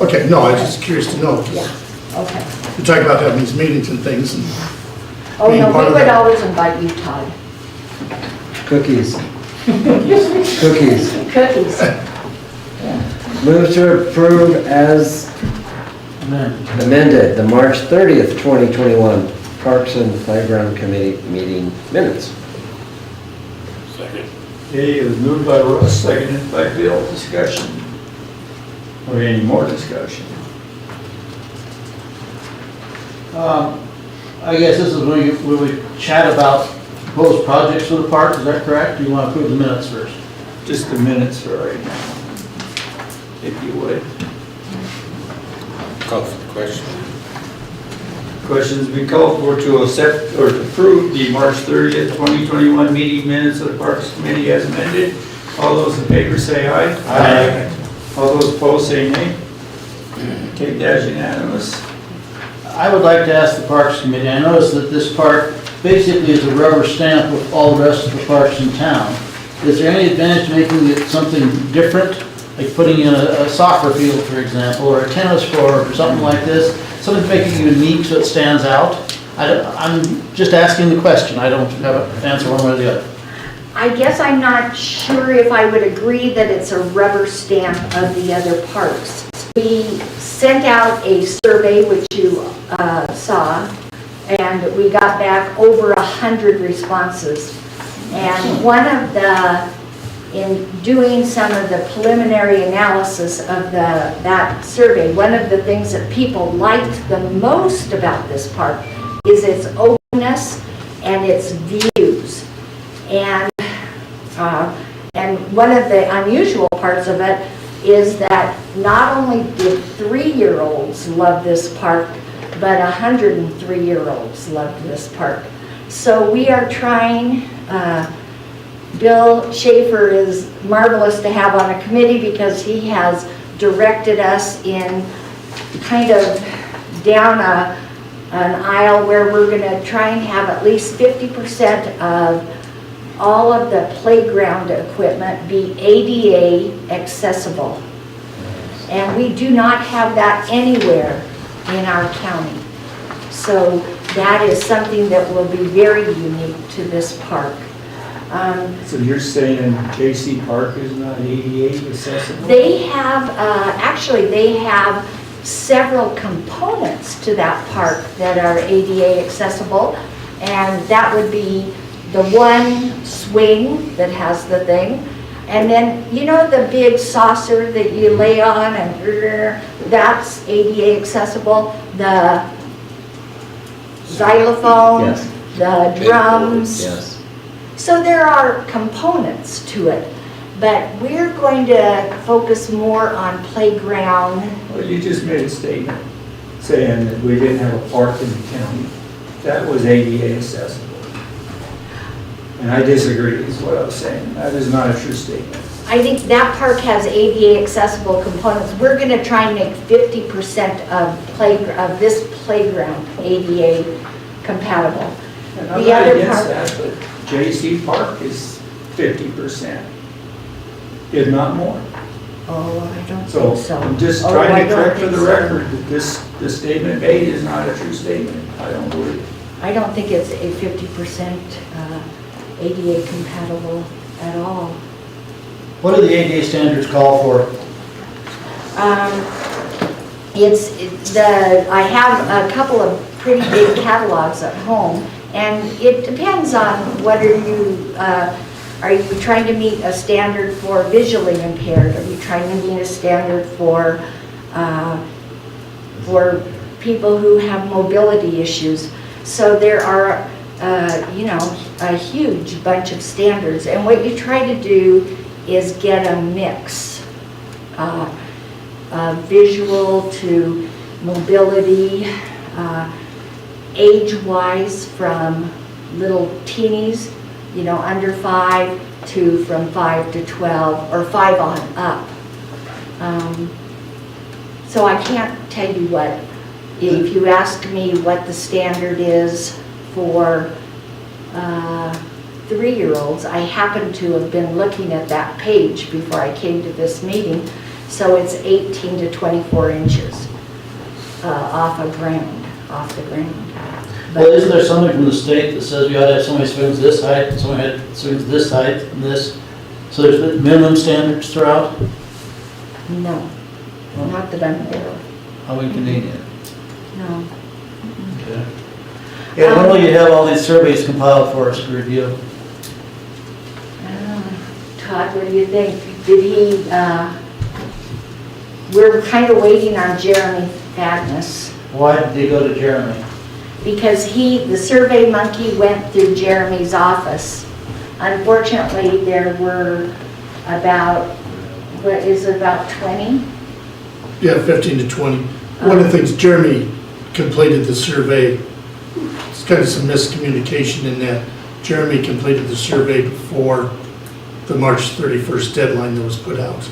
Okay, no, I was just curious to know. yeah, okay. You talk about having these meetings and things, and Oh, Being no, part we of would that. always invite you, Todd. Cookies. Cookies. Cookies. Move to approve as amended, the March 30th, 2021 Parks and Playground Committee meeting minutes. Second. Okay, it was moved by Russ, seconded by Bill. Discussion? Or any more discussion? I guess this is where we chat about proposed projects for the park, is that correct? Or you want to approve the minutes first? Just the minutes for right now, if you would. Call for the question. Questions be called for to accept or to approve the March 30th, 2021 meeting minutes of the Parks Committee as amended. All those in favor say aye. Aye. All those opposed say nay. Okay, that's unanimous. I would like to ask the Parks Committee, I noticed that this park basically is a rubber stamp with all the rest of the parks in town. Is there any advantage to making it something different, like putting in a soccer field, for example, or a tennis court, or something like this? Something to make it unique so it stands out? I'm just asking the question, I don't have an answer one way or the other. I guess I'm not sure if I would agree that it's a rubber stamp of the other parks. We sent out a survey, which you saw, and we got back over 100 responses. And one of the, in doing some of the preliminary analysis of that survey, one of the things that people liked the most about this park is its openness and its views. And one of the unusual parts of it is that not only did 3-year-olds love this park, but 103-year-olds loved this park. So we are trying, Bill Schaefer is marvelous to have on a committee because he has directed us in kind of down an aisle where we're going to try and have at least 50% of all of the playground equipment be ADA accessible. And we do not have that anywhere in our county. So that is something that will be very unique to this park. So you're saying J.C. Park is not ADA accessible? They have, actually, they have several components to that park that are ADA accessible. And that would be the one swing that has the thing. And then, you know, the big saucer that you lay on and that's ADA accessible. The xylophone, Yes. the drums. Yes. So there are components to it, but we're going to focus more on playground. Well, you just made a statement saying that we didn't have a park in the county. That was ADA accessible. And I disagree is what I was saying. That is not a true statement. I think that park has ADA accessible components. We're going to try and make 50% of this playground ADA compatible. And I'm The not other against part- that, but J.C. Park is 50%, if not more. Oh, I don't So think so. I'm just Oh, trying I to don't correct for think the so. record that this statement made is not a true statement. I don't believe it. I don't think it's a 50% ADA compatible at all. What do the ADA standards call for? I have a couple of pretty big catalogs at home, and it depends on what are you trying to meet a standard for visually impaired? Are you trying to meet a standard for people who have mobility issues? So there are you know, a huge bunch of standards. And what you try to do is get a mix, visual to mobility, age-wise from little teenies, you know, under 5 to from 5 to 12 or 5 on up. So I can't tell you what, if you ask me what the standard is for 3-year-olds, I happen to have been looking at that page before I came to this meeting. So it's 18 to 24 inches off the ground. Well, isn't there something from the state that says we ought to have somebody swings this height, and somebody swings this height, and this? So there's minimum standards throughout? No, not that I'm aware of, How inconvenient. no. Okay. Yeah, when will you have all these surveys compiled for us to review? Todd, what do you think? Did he, we're kind of waiting on Jeremy Thaddeus, Why did they go to Jeremy? because the Survey Monkey went through Jeremy's office. Unfortunately, there were about, what is it, about 20? Yeah, 15 to 20. One of the things, Jeremy completed the survey. It's kind of some miscommunication in that Jeremy completed the survey before the March 31st deadline that was put out.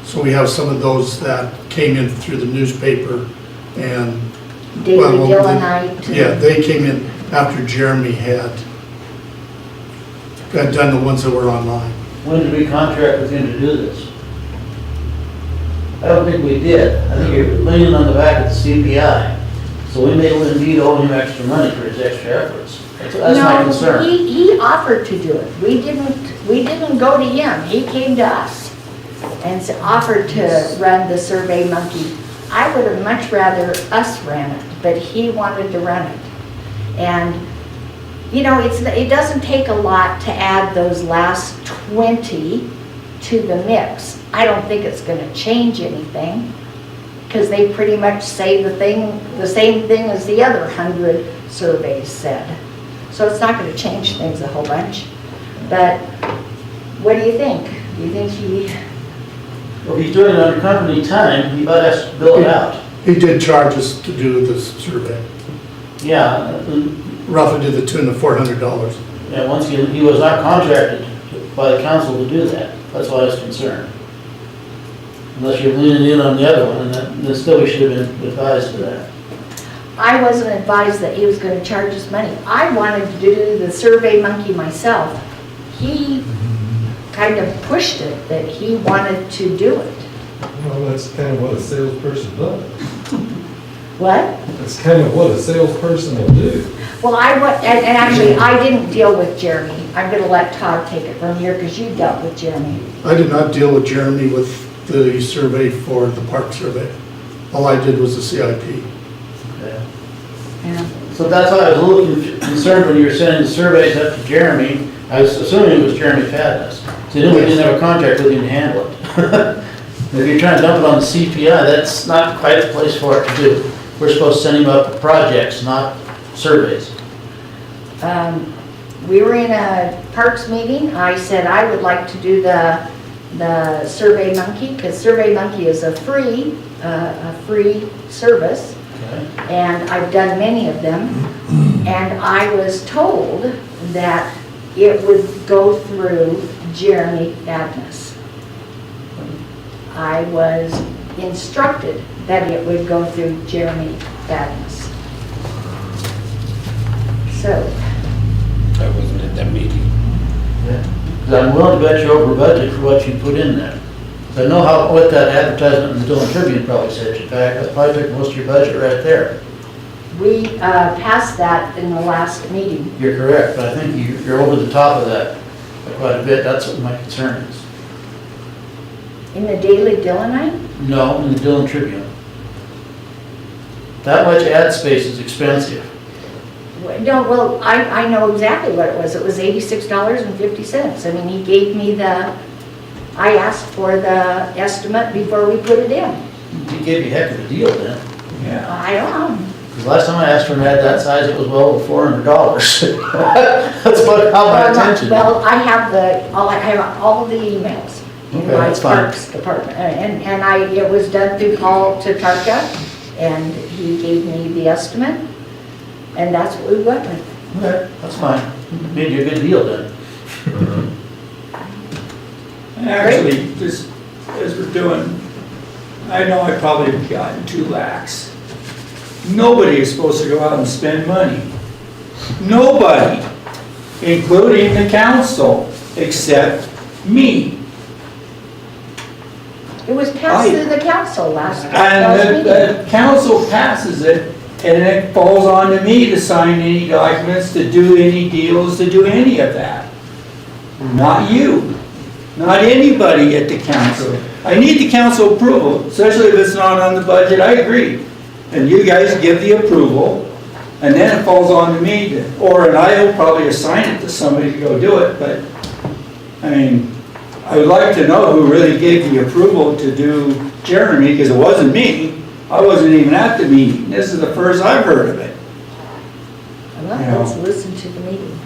So we have some of those that came in through the newspaper and... Daily Dillonite. Yeah, they came in after Jeremy had done the ones that were online. When did we contract with him to do this? I don't think we did. I think you're leaning on the back of the CPI. So we may indeed owe him extra money for his extra efforts. That's my concern. No, he offered to do it. We didn't go to him. He came to us and offered to run the Survey Monkey. I would have much rather us ran it, but he wanted to run it. And, you know, it doesn't take a lot to add those last 20 to the mix. I don't think it's going to change anything, because they pretty much say the same thing as the other 100 surveys said. So it's not going to change things a whole bunch. But what do you think? Do you think he... Well, if he's doing it under company time, he might have to bill it out. He did charge us to do the survey, Yeah, roughly to the tune of $400. yeah, once he was not contracted by the council to do that. That's why I was concerned. Unless you're leaning in on the other one, and then still we should have been advised of that. I wasn't advised that he was going to charge us money. I wanted to do the Survey Monkey myself. He kind of pushed it, that he wanted to do it. Well, that's kind of what a salesperson does. What? That's kind of what a salesperson will do. Well, and actually, I didn't deal with Jeremy. I'm going to let Todd take it from here, because you dealt with Jeremy. I did not deal with Jeremy with the survey for the park survey. All I did was the CIP. Okay. Yeah. So that's why I was a little concerned when you were sending the surveys up to Jeremy. I was assuming it was Jeremy Fadness. So you didn't have a contract with him to handle it. If you're trying to dump it on the CPI, that's not quite the place for it to do. We're supposed to send him up projects, not surveys. We were in a parks meeting. I said I would like to do the Survey Monkey, because Survey Monkey is a free service. Okay. And I've done many of them, and I was told that it would go through Jeremy Thaddeus. I was instructed that it would go through Jeremy Thaddeus. So, I wasn't at that meeting. Because I'm willing to bet you're over budget for what you put in there. I know what that advertisement in the Dillon Tribune probably said. In fact, that probably took most of your budget right there. we passed that in the last meeting. You're correct, but I think you're over the top of that by quite a bit. That's what my concern is. In the Daily Dillonite? No, in the Dillon Tribune. That much ad space is expensive. No, well, I know exactly what it was. It was $86.50. I mean, he gave me I asked for the estimate before we put it in. He gave you a heck of a deal then. Yeah. I don't know. Because last time I asked for an ad that size, it was well over $400. That's what caught my attention. Well, I have I have all the emails in Okay, my that's fine. Parks Department. And it was done through Paul Tatarka, and he gave me the estimate, and that's what we went with. Okay, that's fine. Made you a good deal then. And actually, just as we're doing, I know I probably have gotten too lax. Nobody is supposed to go out and spend money. Nobody, including the council, except me. It was passed through the council last And meeting. the council passes it, and it falls on to me to sign any documents, to do any deals, to do any of that. Not you, not anybody at the council. I need the council approval, especially if it's not on the budget, I agree. And you guys give the approval, and then it falls on to me, and I will probably assign it to somebody to go do it, but, I mean, I would like to know who really gave the approval to do Jeremy, because it wasn't me. I wasn't even at the meeting. This is the first I've heard of it. Well, let's listen to the meeting.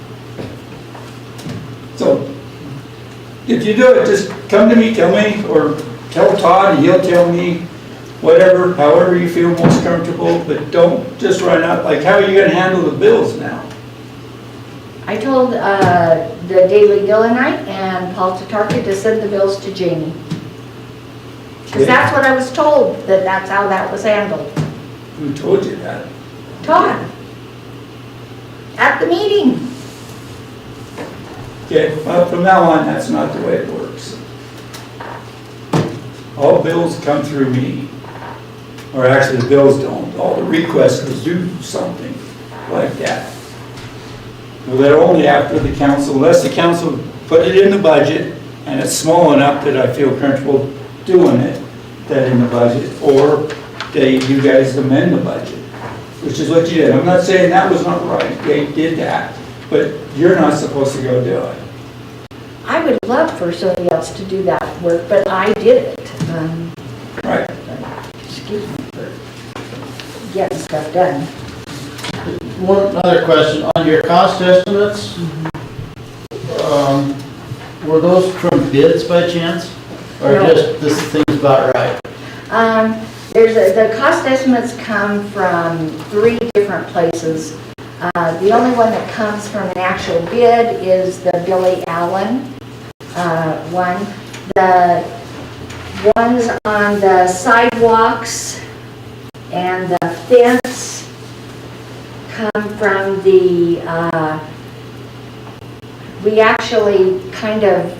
So, if you do it, just come to me, tell me, or tell Todd, and he'll tell me, whatever, however you feel most comfortable, but don't just run out, like, how are you gonna handle the bills now? I told the Daily Dillonite and Paul Tatarka to send the bills to Jamie. Because that's what I was told, that's how that was handled. Who told you that? Todd. At the meeting. Okay, well, from now on, that's not the way it works. All bills come through me. Or actually, the bills don't, all the requests to do something like that. Well, they're only after the council, unless the council put it in the budget, and it's small enough that I feel comfortable doing it, that in the budget, or you guys amend the budget, which is what you did. I'm not saying that was not right, they did that, but you're not supposed to go do it. I would love for somebody else to do that work, but I did it. Right. Excuse me for getting stuff done. One other question, on your cost estimates, were those from bids by chance? Or No. just, this thing's about right? The cost estimates come from 3 different places. The only one that comes from an actual bid is the Billy Allen one. The ones on the sidewalks and the fence come from the, we actually kind of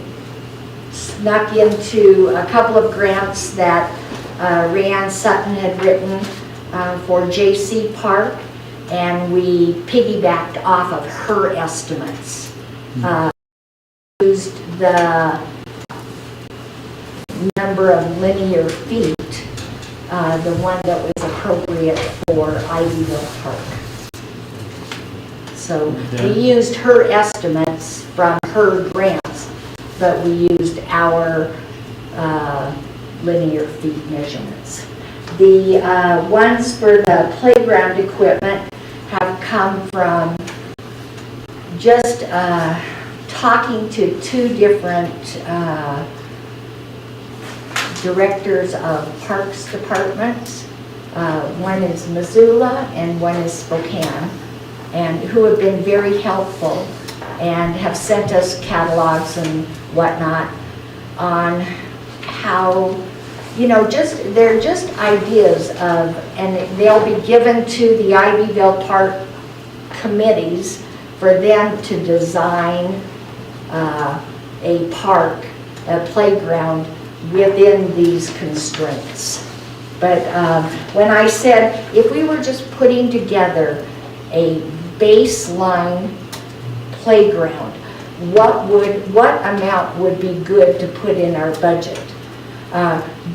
snuck into a couple of grants that Rhiann Sutton had written for J.C. Park, and we piggybacked off of her estimates. Used the number of linear feet, the one that was appropriate for Ivyville Park. So we used her estimates from her grants, but we used our linear feet measurements. The ones for the playground equipment have come from just talking to 2 different directors of parks departments. One is Missoula and one is Spokane, and who have been very helpful and have sent us catalogs and whatnot on how, you know, they're just ideas of, and they'll be given to the Ivyville Park committees for them to design a park, a playground within these constraints. But when I said, if we were just putting together a baseline playground, what amount would be good to put in our budget?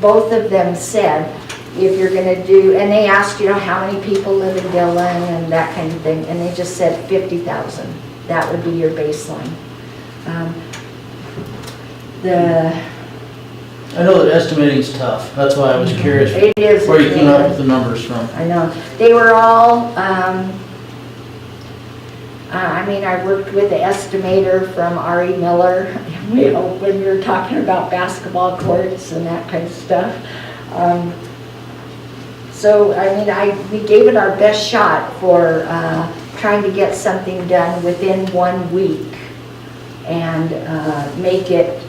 Both of them said, if you're gonna do, and they asked, you know, how many people live in Dillon and that kind of thing, and they just said 50,000. That would be your baseline. I know that estimating's tough, that's why I was curious It is. where you came up with the numbers from. I know. They were all, I mean, I worked with the estimator from R.E. Miller, you know, when we were talking about basketball courts and that kind of stuff. So, I mean, we gave it our best shot for trying to get something done within 1 week and make it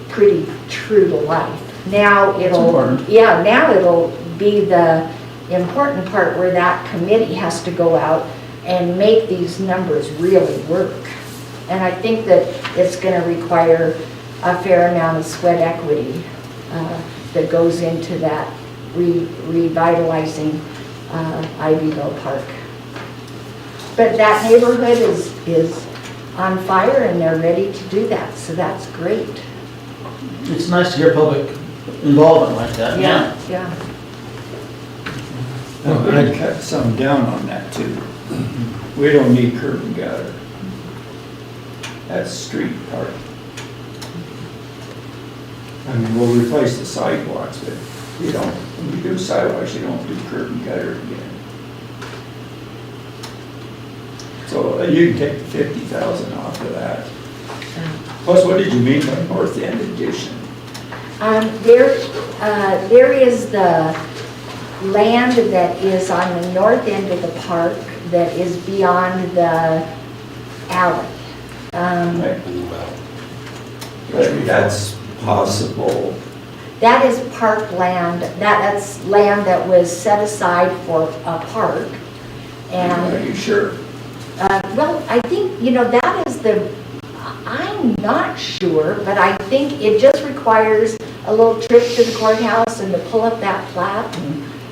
pretty true to life. Now it'll, important. yeah, now it'll be the important part where that committee has to go out and make these numbers really work. And I think that it's gonna require a fair amount of sweat equity that goes into that revitalizing Ivyville Park. But that neighborhood is on fire and they're ready to do that, so that's great. It's nice to hear public involvement like that, yeah. Yeah. And we can cut some down on that too. We don't need curb and gutter. That's street part. I mean, we'll replace the sidewalks, but you don't, when you do sidewalks, you don't do curb and gutter again. So you can take the 50,000 off of that. Plus, what did you mean by North End addition? There is the land that is on the north end of the park that is beyond the alley. That's possible. That is park land, that's land that was set aside for a park. Are And, you sure? well, I think, you know, that is I'm not sure, but I think it just requires a little trip to the courthouse and to pull up that plat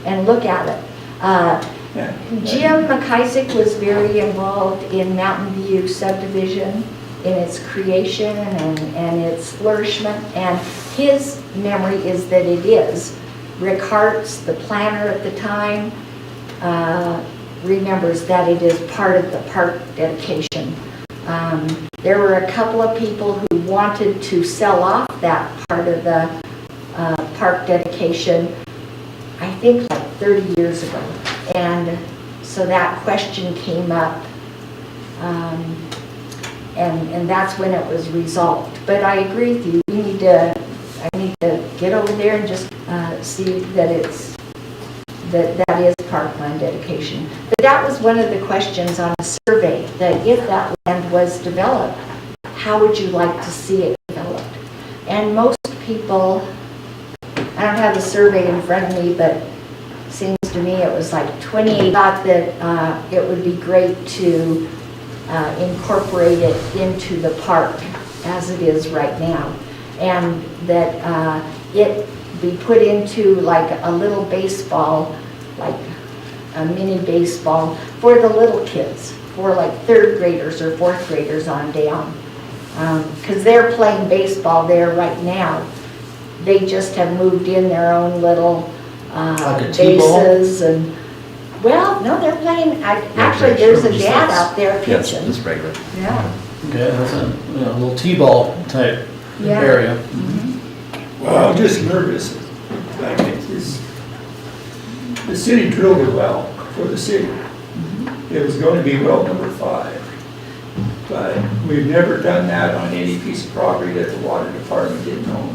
and look at it. Yeah. Jim McIsaac was very involved in Mountain View subdivision, in its creation and its flourishment, and his memory is that it is. Rick Hartz, the planner at the time, remembers that it is part of the park dedication. There were a couple of people who wanted to sell off that part of the park dedication, I think like 30 years ago. And so that question came up, and that's when it was resolved. But I agree with you, I need to get over there and just see that that is parkland dedication. But that was one of the questions on a survey, that if that land was developed, how would you like to see it developed? And most people, I don't have the survey in front of me, but it seems to me it was like 28 thought that it would be great to incorporate it into the park as it is right now. And that it be put into like a little baseball, like a mini baseball for the little kids, for like 3rd graders or 4th graders on down. Because they're playing baseball there right now. They just have moved in their own little Like a T-ball? bases and, well, no, they're playing, actually, there's a dad out there Yes, pitching. just regular. Yeah, Okay, that's a, little T-ball type Yeah. area. Well, I'm just nervous. Like the city drilled a well for the city. It was going to be well number 5. But we've never done that on any piece of property that the water department didn't own.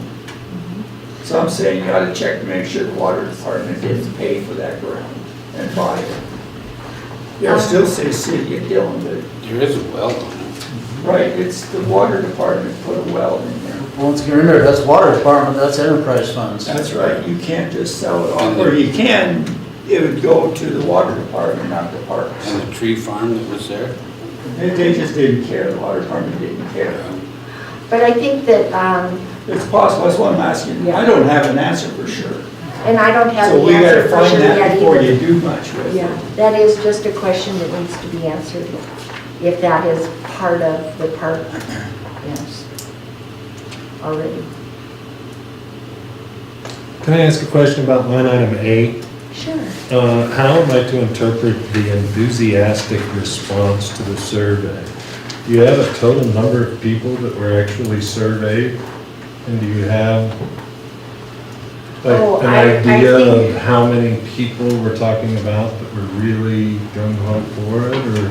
So I'm saying you ought to check to make sure the water department didn't pay for that ground and buy it. Yeah, it still says city of Dillon, but, There is a well on it. right, it's the water department put a well in there. Once again, remember, that's water department, that's enterprise funds. That's right, you can't just sell it off, or you can, it would go to the water department, not the parks. And the tree farm that was there. They just didn't care, the water department didn't care. but I think that, It's possible, that's what I'm asking, I don't have an answer for sure. and I don't have So the we gotta answer for find sure that yet before you either. do much with it. Yeah, that is just a question that needs to be answered, if that is part of the park, yes, already. Can I ask a question about line item A? Sure. How am I to interpret the enthusiastic response to the survey? Do you have a total number of people that were actually surveyed? And do you have Oh, An I idea think- of how many people we're talking about that were really gung-ho for it, or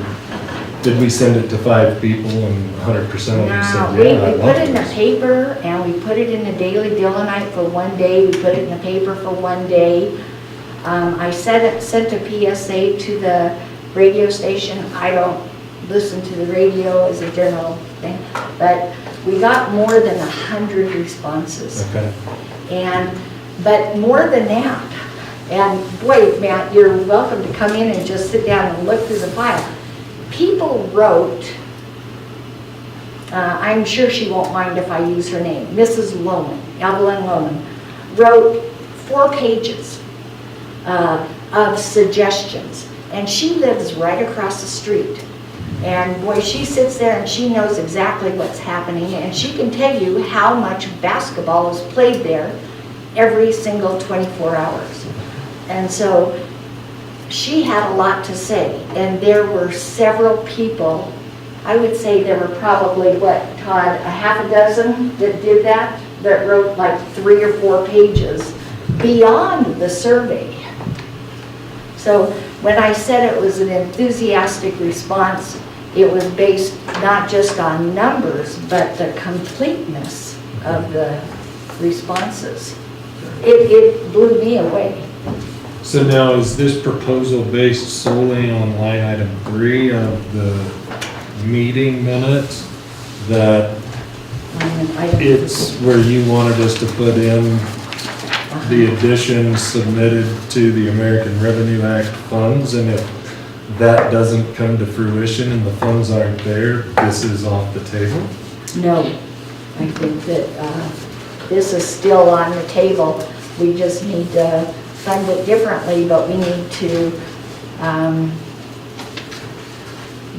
did we send it to 5 people and 100% of them No, said, we yeah, I put want it in the this? paper, and we put it in the Daily Dillenite for one day, we put it in the paper for one day. I sent a PSA to the radio station. I don't listen to the radio as a general thing, but we got more than 100 responses. Okay. But more than that, and boy, Matt, you're welcome to come in and just sit down and look through the file. People wrote, I'm sure she won't mind if I use her name, Mrs. Lohman, Evelyn Lohman, wrote 4 pages of suggestions. And she lives right across the street. And boy, she sits there and she knows exactly what's happening, and she can tell you how much basketball is played there every single 24 hours. And so she had a lot to say, and there were several people, I would say there were probably, what, Todd, a half a dozen that did that wrote like 3 or 4 pages beyond the survey. So when I said it was an enthusiastic response, it was based not just on numbers, but the completeness of the responses. It blew me away. So now, is this proposal based solely on line item 3 of the meeting minutes? That it's where you wanted us to put in the additions submitted to the American Revenue Act funds, and if that doesn't come to fruition and the funds aren't there, this is off the table? No, I think that this is still on the table. We just need to fund it differently, but we need to,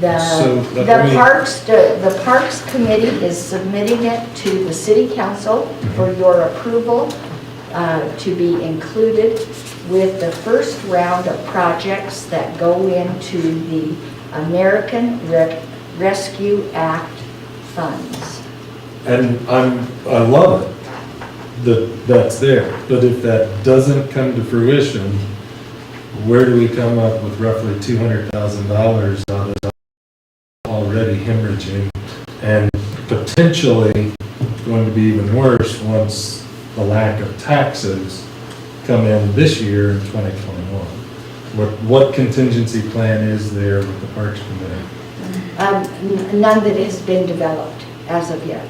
the Parks Committee is submitting it to the City Council for your approval to be included with the first round of projects that go into the American Rescue Act funds. And I love it that that's there, but if that doesn't come to fruition, where do we come up with roughly $200,000 out of already hemorrhaging, and potentially going to be even worse once the lack of taxes come in this year in 2021? What contingency plan is there with the Parks Committee? None that has been developed as of yet.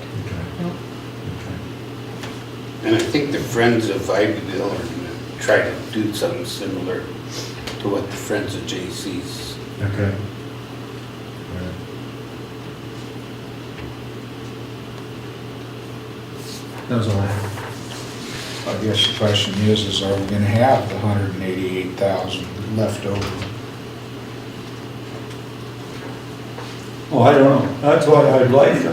And I think the Friends of Ivyville are gonna try to do something similar to what the Friends of JC's. Okay. That was all I had. I guess the question is are we gonna have the 188,000 left over? Well, I don't know. That's what I'd like.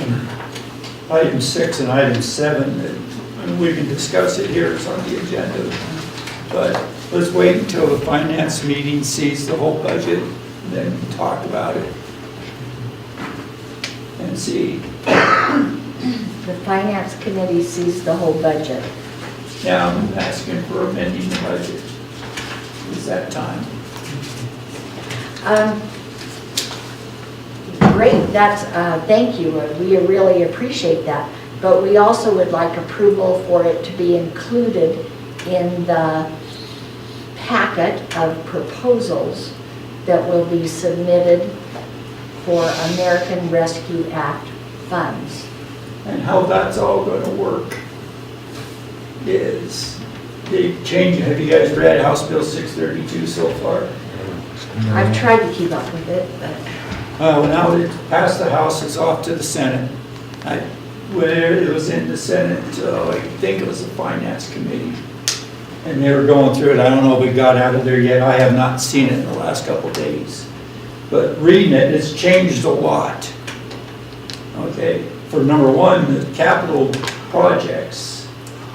Item 6 and item 7, and we can discuss it here, it's on the agenda. But let's wait until the finance meeting sees the whole budget, and then talk about it. And see. The Finance Committee sees the whole budget. Now I'm asking for amending the budget. Is that time? Great, that's, thank you, we really appreciate that. But we also would like approval for it to be included in the packet of proposals that will be submitted for American Rescue Act funds. And how that's all gonna work is, they change, have you guys read House Bill 632 so far? I've tried to keep up with it, but Now it passed the House, it's off to the Senate. Where it was in the Senate, I think it was the Finance Committee. And they were going through it, I don't know if it got out of there yet, I have not seen it in the last couple of days. But reading it, it's changed a lot. Okay, for number one, the capital projects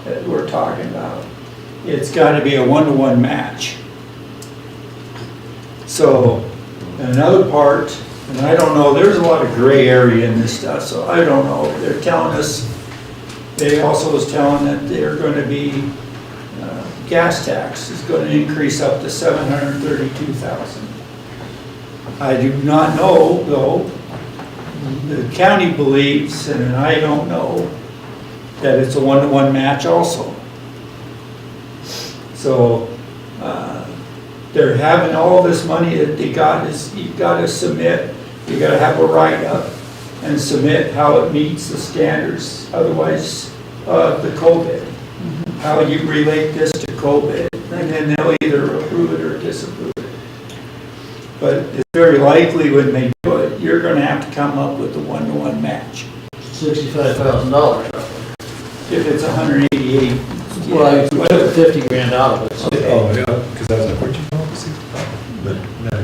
that we're talking about, it's gotta be a 1-to-1 match. So, another part, and I don't know, there's a lot of gray area in this stuff, so I don't know. They're telling us, they also was telling that they're gonna be gas tax is gonna increase up to 732,000. I do not know, though, the county believes, and I don't know, that it's a one-to-one match also. So, they're having all this money that they got is, you've gotta submit, you gotta have a write-up and submit how it meets the standards, otherwise, the COVID. How you relate this to COVID, and then they'll either approve it or disapprove it. But it's very likely when they do it, you're gonna have to come up with a one-to-one match. $65,000. If it's 188. Well, you took 50 grand out of it. So Oh, yeah, because I was like, where'd you come up with 65? But, no,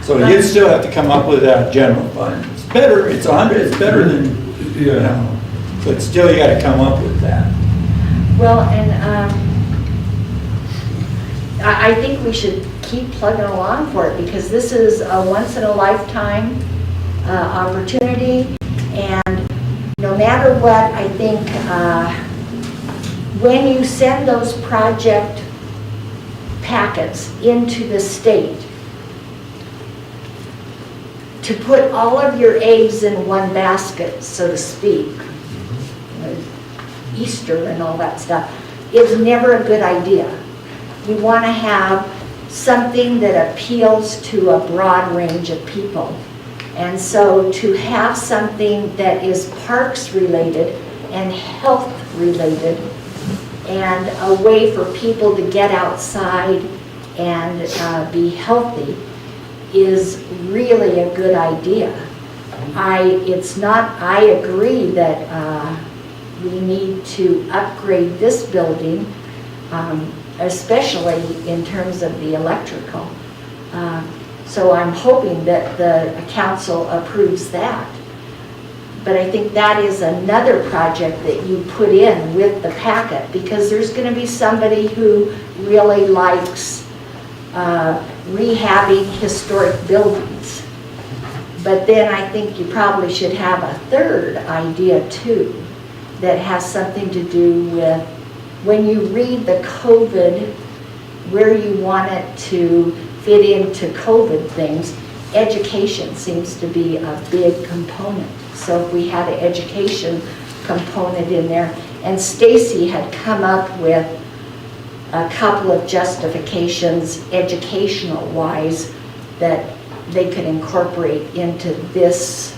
So you'd still have to come up with that general fund. It's better, it's 100, it's better than, you know, but still you gotta come up with that. Well, and I think we should keep plugging along for it, because this is a once-in-a-lifetime opportunity, and no matter what, I think when you send those project packets into the state, to put all of your eggs in one basket, so to speak, Easter and all that stuff, is never a good idea. You want to have something that appeals to a broad range of people. And so to have something that is parks related and health related, and a way for people to get outside and be healthy, is really a good idea. I agree that we need to upgrade this building, especially in terms of the electrical. So I'm hoping that the council approves that. But I think that is another project that you put in with the packet, because there's going to be somebody who really likes rehabbing historic buildings. But then I think you probably should have a third idea too, that has something to do with, when you read the COVID, where you want it to fit into COVID things, education seems to be a big component. So if we had an education component in there, and Stacy had come up with a couple of justifications, educational wise, that they could incorporate into this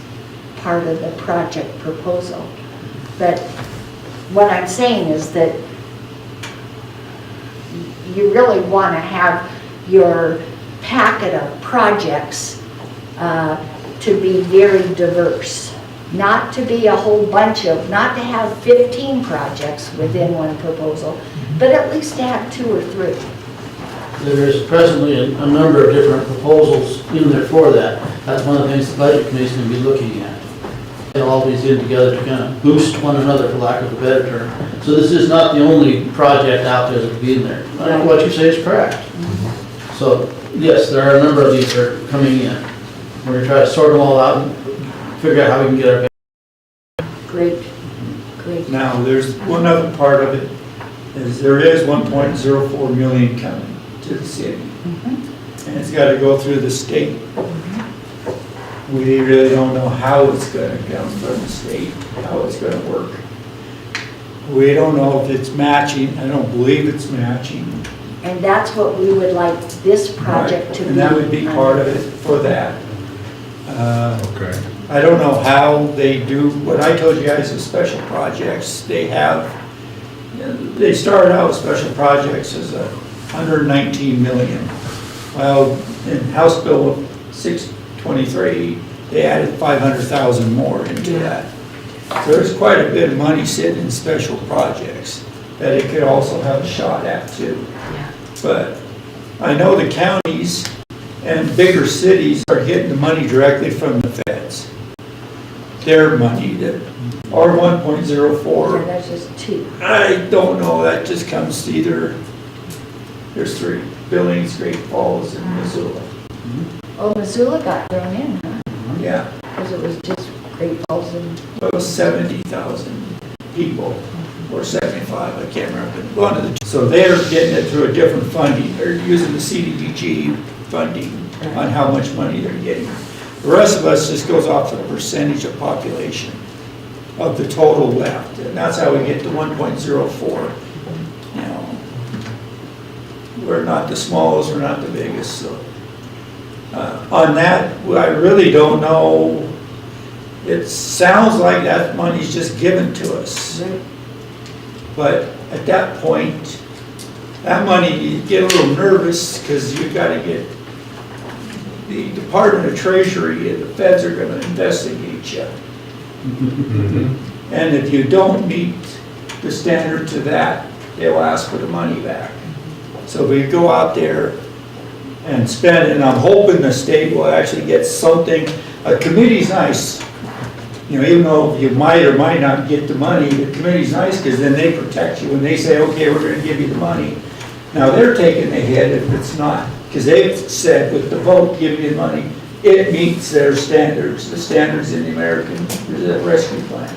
part of the project proposal. But what I'm saying is that you really want to have your packet of projects to be very diverse. Not to be a whole bunch of, not to have 15 projects within one proposal, but at least to have 2 or 3. There is presently a number of different proposals in there for that. That's one of the things the budget committee is going to be looking at. They'll all be in together to kind of boost one another, for lack of a better term. So this is not the only project out there that could be in there. I think what you say is correct. So yes, there are a number of these that are coming in. We're going to try to sort them all out and figure out how we can get our. Great, great. Now, there's one other part of it, is there is 1.04 million coming to the city. And it's got to go through the state. We really don't know how it's going to come from the state, how it's going to work. We don't know if it's matching. I don't believe it's matching. And that's what we would like this project to be. And that would be part of it for that. Okay. I don't know how they do, what I told you guys is special projects, they started out with special projects as 119 million. Well, in House Bill 623, they added 500,000 more into that. So there's quite a bit of money sitting in special projects that it could also have a shot at too. But I know the counties and bigger cities are getting the money directly from the feds. Their money, that our 1.04. That's just 2. I don't know, that just comes to either, there's 3, Billings, Great Falls, and Missoula. Oh, Missoula got thrown in, huh? Yeah, Because it was just Great Falls and, it was 70,000 people. or 75, I can't remember, one of the two. So they're getting it through a different funding, they're using the CDBG funding on how much money they're getting. The rest of us just goes off the percentage of population of the total left, and that's how we get to 1.04. You know, we're not the smallest, we're not the biggest, so. On that, I really don't know. It sounds like that money's just given to us. But at that point, that money, you get a little nervous because you've got to get the Department of Treasury and the feds are going to investigate you. And if you don't meet the standard to that, they'll ask for the money back. So if we go out there and spend, and I'm hoping the state will actually get something. A committee's nice, you know, even though you might or might not get the money, the committee's nice because then they protect you when they say, okay, we're gonna give you the money. Now, they're taking the hit if it's not, because they've said with the vote, give you the money, it meets their standards, the standards in the American Rescue Plan.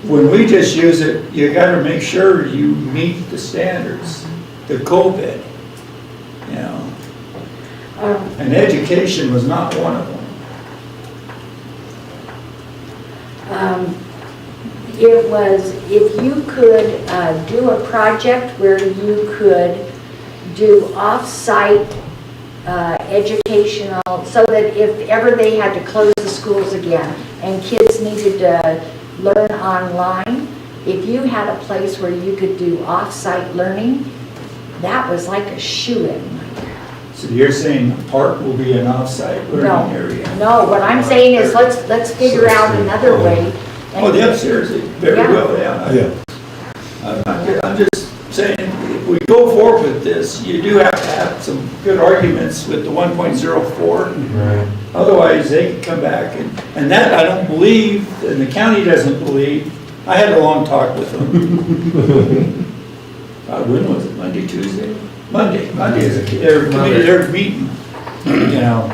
When we just use it, you gotta make sure you meet the standards, the COVID. You know, and education was not one of them. It was, if you could do a project where you could do off-site educational, so that if ever they had to close the schools again and kids needed to learn online, if you had a place where you could do off-site learning, that was like a shoo-in. So you're saying the park will be an off-site learning area? No, what I'm saying is let's figure out another way. Oh, the upstairs, very Yeah. well, yeah. I'm just saying, if we go forward with this, you do have to have some good arguments with the 1.04. Right. Otherwise, they can come back and that I don't believe, and the county doesn't believe. I had a long talk with them. When was it, Monday, Tuesday? Monday is their meeting, you know.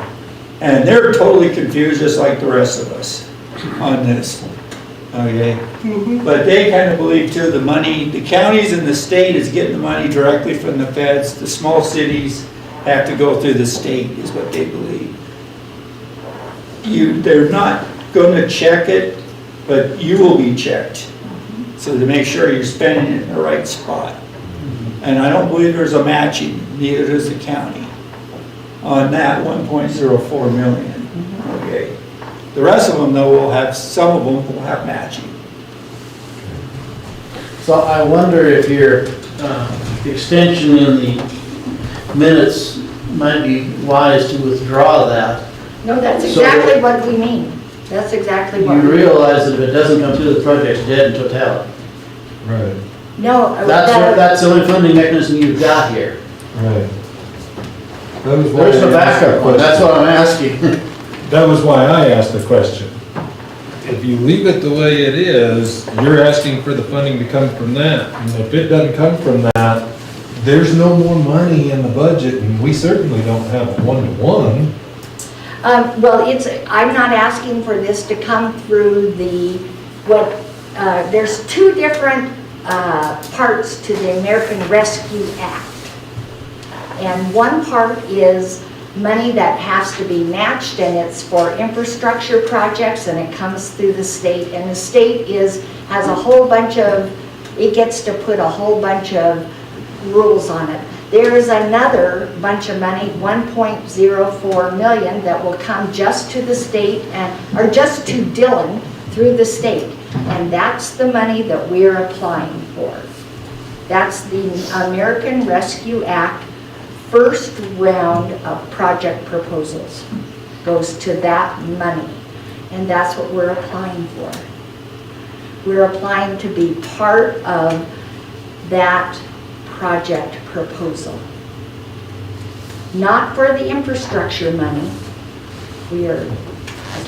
And they're totally confused, just like the rest of us on this, okay? But they kind of believe too, the money, the counties and the state is getting the money directly from the feds. The small cities have to go through the state, is what they believe. They're not gonna check it, but you will be checked. So to make sure you're spending it in the right spot. And I don't believe there's a matching, neither does the county, on that 1.04 million, okay? The rest of them though will have, some of them will have matching. So I wonder if your extension in the minutes might be wise to withdraw that. No, that's So- exactly what we mean. That's exactly what You we mean. realize that if it doesn't come through, the project's dead in totality. Right, No, That's the only funding mechanism you've got here. right. That was why Where's the I asked backup one? That's what I'm asking. That was why I asked the question. If you leave it the way it is, you're asking for the funding to come from that. And if it doesn't come from that, there's no more money in the budget, and we certainly don't have a one-to-one. Well, I'm not asking for this to come through there's two different parts to the American Rescue Act. And one part is money that has to be matched, and it's for infrastructure projects, and it comes through the state. And the state has a whole bunch of, it gets to put a whole bunch of rules on it. There is another bunch of money, 1.04 million, that will come just to the state or just to Dillon through the state. And that's the money that we're applying for. That's the American Rescue Act first round of project proposals. Goes to that money. And that's what we're applying for. We're applying to be part of that project proposal. Not for the infrastructure money. We are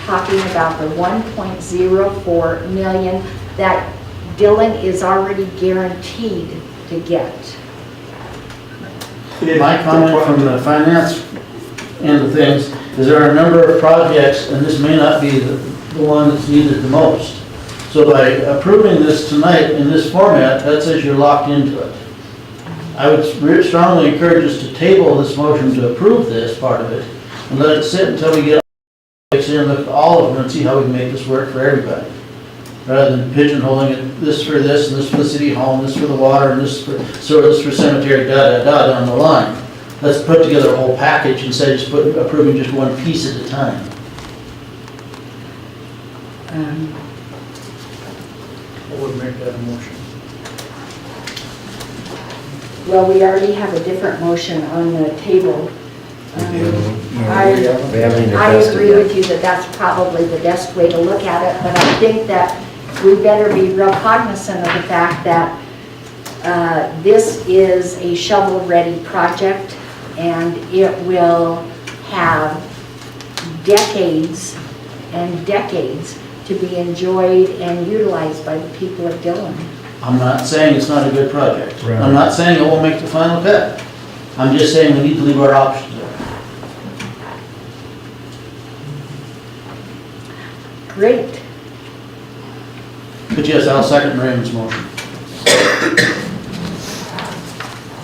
talking about the 1.04 million that Dillon is already guaranteed to get. My comment from the finance end of things is there are a number of projects, and this may not be the one that's needed the most, So by approving this tonight in this format, that says you're locked into it. I would strongly encourage us to table this motion to approve this part of it and let it sit until we get in, look at all of them and see how we can make this work for everybody. Rather than pigeonholing it, this for this, and this for the city hall, and this for the water, and this for sewer, this for cemetery, down the line. Let's put together a whole package instead of just approving just one piece at a time. I would make that a motion. Well, we already have a different motion on the table. I We haven't I addressed agree it with you that that's probably the best way to look at it, but I think that we better be real cognizant of the fact that this is a shovel-ready project, and it will have decades and decades to be enjoyed and utilized by the people of Dillon. I'm not saying it's not a good project. I'm not saying it won't make the final cut. I'm just saying we need to leave our options there. Great. But yes, I'll second Raymond's motion.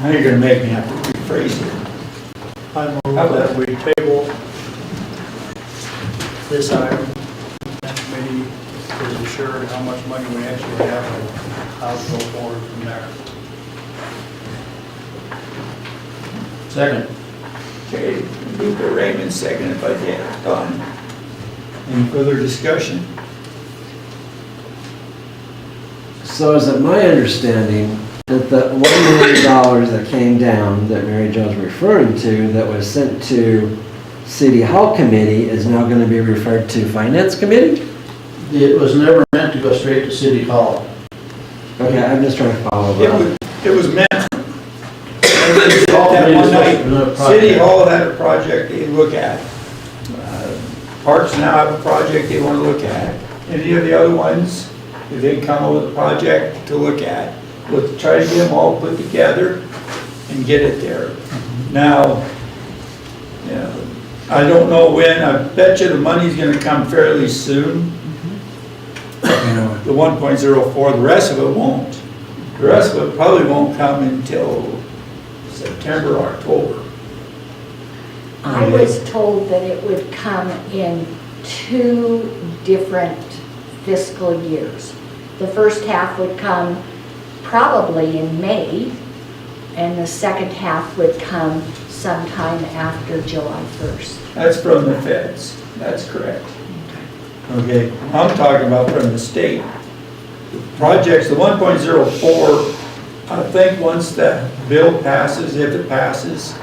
Now you're gonna make me have to rephrase it. I move that we table this item, and committee is assured how much money we actually have and how to go forward from there. Second. Okay, move to Raymond, seconded by Don. Any further discussion? So is it my understanding that the $1 million that came down, that Mary Jo's referring to, that was sent to City Hall Committee is now going to be referred to Finance Committee? It was never meant to go straight to City Hall. Okay, I'm just trying to follow that. It was meant, that one night, City Hall had a project they look at. Parks now have a project they want to look at. Any of the other ones, if they come up with a project to look at, we'll try to get them all put together and get it there. Now, you know, I don't know when, I bet you the money's gonna come fairly soon. You know, the 1.04, the rest of it won't. The rest of it probably won't come until September, October. I was told that it would come in 2 different fiscal years. The first half would come probably in May, and the second half would come sometime after July 1st. That's from the feds, that's correct. Okay, I'm talking about from the state. The projects, the 1.04, I think once that bill passes, if it passes,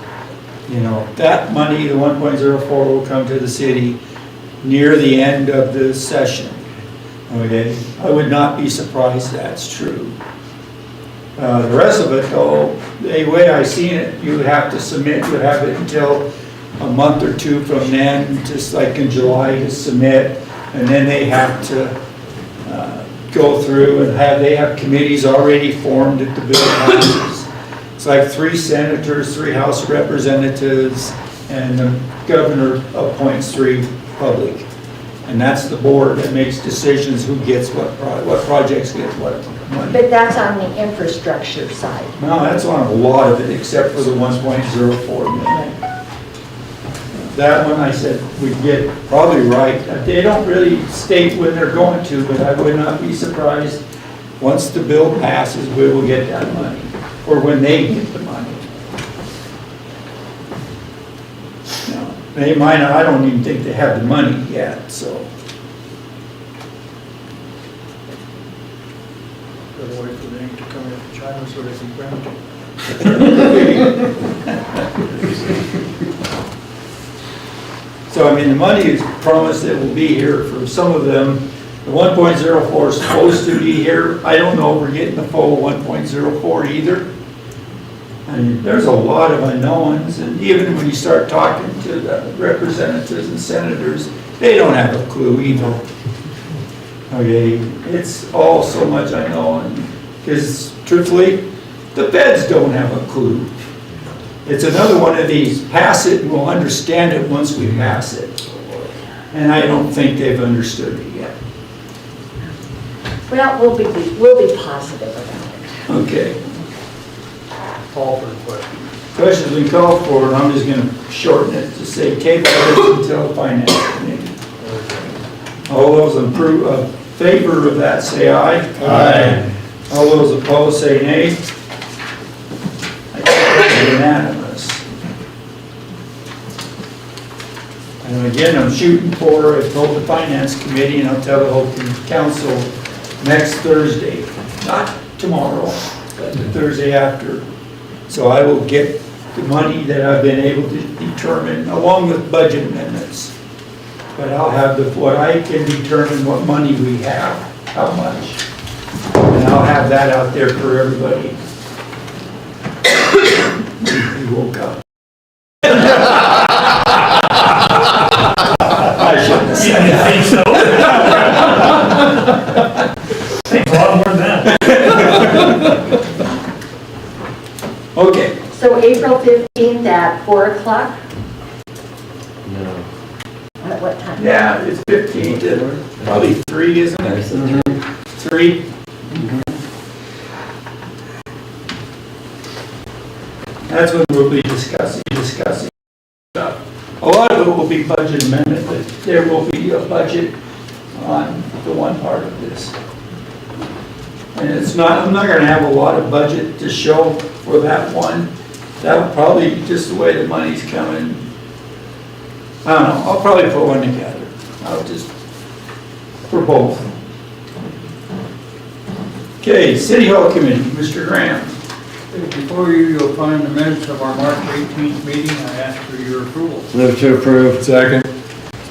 you know, that money, the 1.04 will come to the city near the end of the session. Okay, I would not be surprised that's true. The rest of it, though, the way I seen it, you have to submit, you have it until a month or 2 from then, just like in July to submit, and then they have to go through and they have committees already formed at the bill passes. It's like 3 senators, 3 House representatives, and the governor appoints 3 public. And that's the board that makes decisions who gets what projects get what money. But that's on the infrastructure side. No, that's on a lot of it, except for the 1.04 million. That one, I said, we'd get probably right. They don't really state when they're going to, but I would not be surprised. Once the bill passes, we will get that money, or when they get the money. No, they might not, I don't even think they have the money yet, so. Gotta wait for the ink to come in from China so they can print it. So, I mean, the money is promised it will be here for some of them. The 1.04 is supposed to be here. I don't know if we're getting the full 1.04 either. I mean, there's a lot of unknowns, and even when you start talking to the representatives and senators, they don't have a clue either. Okay, it's all so much unknown, because truthfully, the feds don't have a clue. It's another one of these, pass it and we'll understand it once we pass it. And I don't think they've understood it yet. Well, we'll be positive about it. Okay. Call for the question. Question's been called for, and I'm just gonna shorten it to say table this until the finance committee. All those in favor of that, say aye. Aye. All those opposed, say nay. I think that's unanimous. And again, I'm shooting for, I told the finance committee, and I'll tell the whole council next Thursday, not tomorrow, but the Thursday after. So I will get the money that I've been able to determine, along with budget amendments. But I'll have what I can determine what money we have, how much. And I'll have that out there for everybody. He woke up. I shouldn't have said that. Think a lot more than that. Okay, So April 15th at 4 o'clock? No. At what time? yeah, it's 15 to probably 3, isn't it? 3? That's when we'll be discussing stuff. A lot of it will be budget amendment, but there will be a budget on the one part of this. And it's not, I'm not gonna have a lot of budget to show for that one. That'll probably be just the way the money's coming. I don't know, I'll probably put one together. I'll just, for both. Okay, City Hall Committee, Mr. Graham. Before you'll find the minutes of our March 18th meeting, I ask for your approval. Move to approve. Second.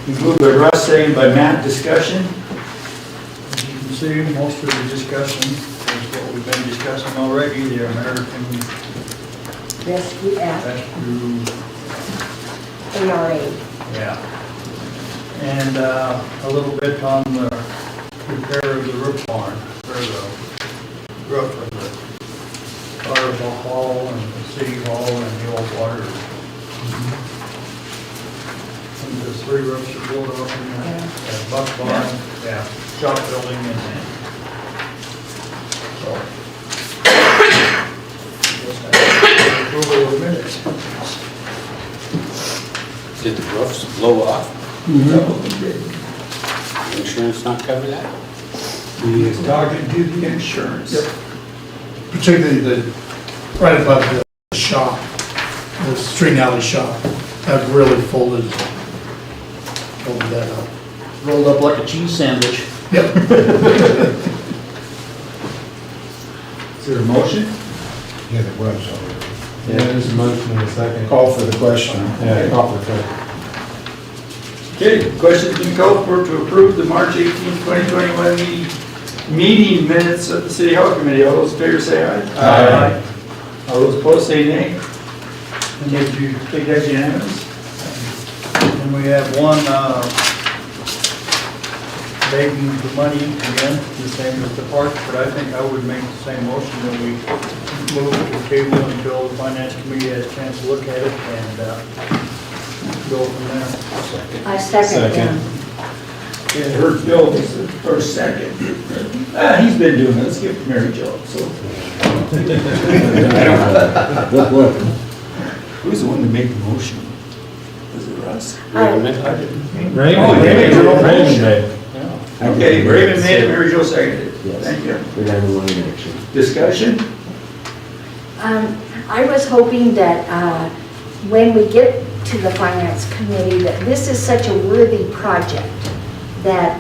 Moved by Russ, seconded by Matt, discussion. As you can see, most of the discussion is what we've been discussing already, the American Rescue Act, Rescue, ARA. yeah. And a little bit on the repair of the roof barn, or the roof of the Carnival Hall and the City Hall and the old water. And the 3 roofs are blown off in the buck barn, yeah, shop building and then. So. Just have approval of the minutes. Did the roofs blow off? Insurance not cover that? He is talking to the insurance. Yep. Particularly right above the shop, the string alley shop, that really folded that up. Rolled up like a cheese sandwich. Yep. Is there a motion? Yeah, there was already. Yeah, there's a motion and a second. Call for the question. Yeah, call for the second. Okay, question's been called for to approve the March 18, 2021 meeting minutes of the City Hall Committee. All those in favor say aye. Aye. All those opposed say nay. And if you think that's unanimous? And we have one, begging for money again, the same as the parks, but I think I would make the same motion that we move to the table until the finance committee has a chance to look at it and, go from there. I second them. Yeah, heard Bill was the first second. He's been doing it. Let's give it to Mary Jo. So, who's the one that made the motion? Was it Russ? Raymond? I didn't. Raymond made. Okay, Raymond made it, Mary Jo seconded it. Yes. Thank you. We're down to one action. Discussion? I was hoping that when we get to the finance committee, that this is such a worthy project, that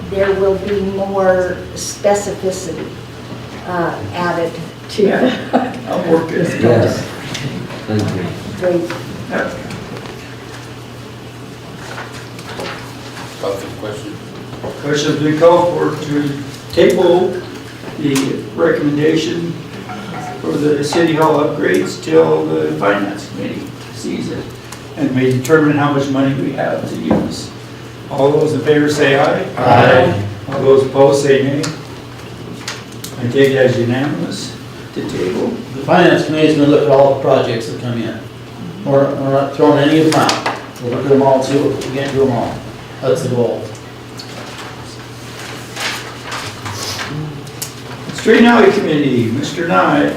there will be more specificity added to Yeah. I'll work it. Yes. Thank you. Great. Call for the question. Question's been called for to table the recommendation for the City Hall upgrades till the Finance Committee sees it and may determine how much money we have to use. All those in favor say aye. Aye. All those opposed say nay. I take it as unanimous to table. The finance committee is gonna look at all the projects that come in. We're not throwing any of them out. We'll look at them all and see what we can't do them all. That's the goal. Street and Alley Committee, Mr. Nye.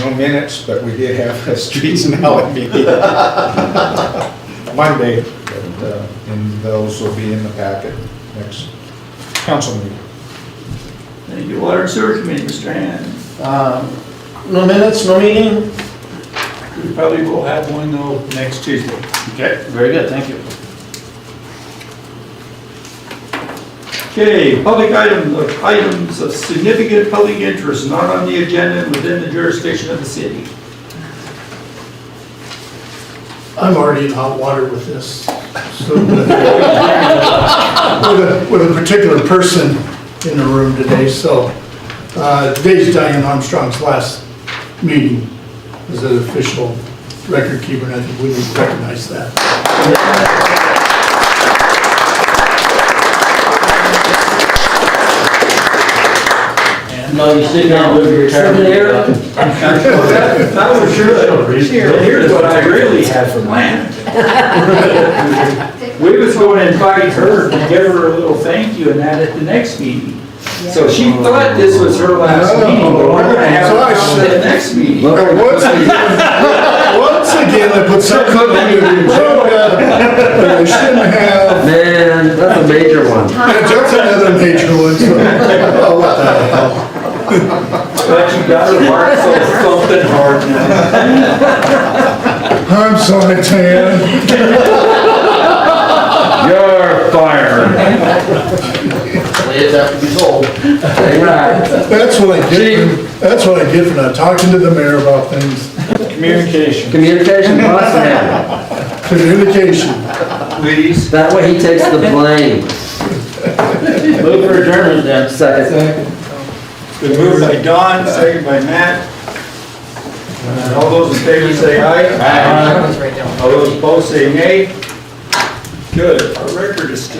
No minutes, but we did have a streets and alley meeting Monday, and those will be in the packet next council meeting. Thank you. Water and Sewer Committee, Mr. Hand. No minutes, no meeting? We probably will have one though next Tuesday. Okay, very good, thank you. Okay, public items of significant public interest not on the agenda and within the jurisdiction of the city. I'm already in hot water with this. So, with a particular person in the room today, so, today's Diane Armstrong's last meeting as an official record keeper, and I think we need to recognize that. No, you stick around with your retirement. That was sure. But here's what I really had planned. We was going to invite her and give her a little thank you and that at the next meeting. So she thought this was her last meeting, but we're gonna have her on the next meeting. Once again, I put something on the agenda that I shouldn't have. Man, that's a major one. That's another major one, so, oh, what the hell. But you got her marked so something hard now. I'm sorry, Tan. You're fired. It's have to be told. That's what I get for not talking to the mayor about things. Communication. Communication must happen. Communication. Please. That way he takes the blame. Move for adjournment then. Second. Been moved by Don, second by Matt. All those in favor say aye. Aye. All those opposed say nay. Good, our record is still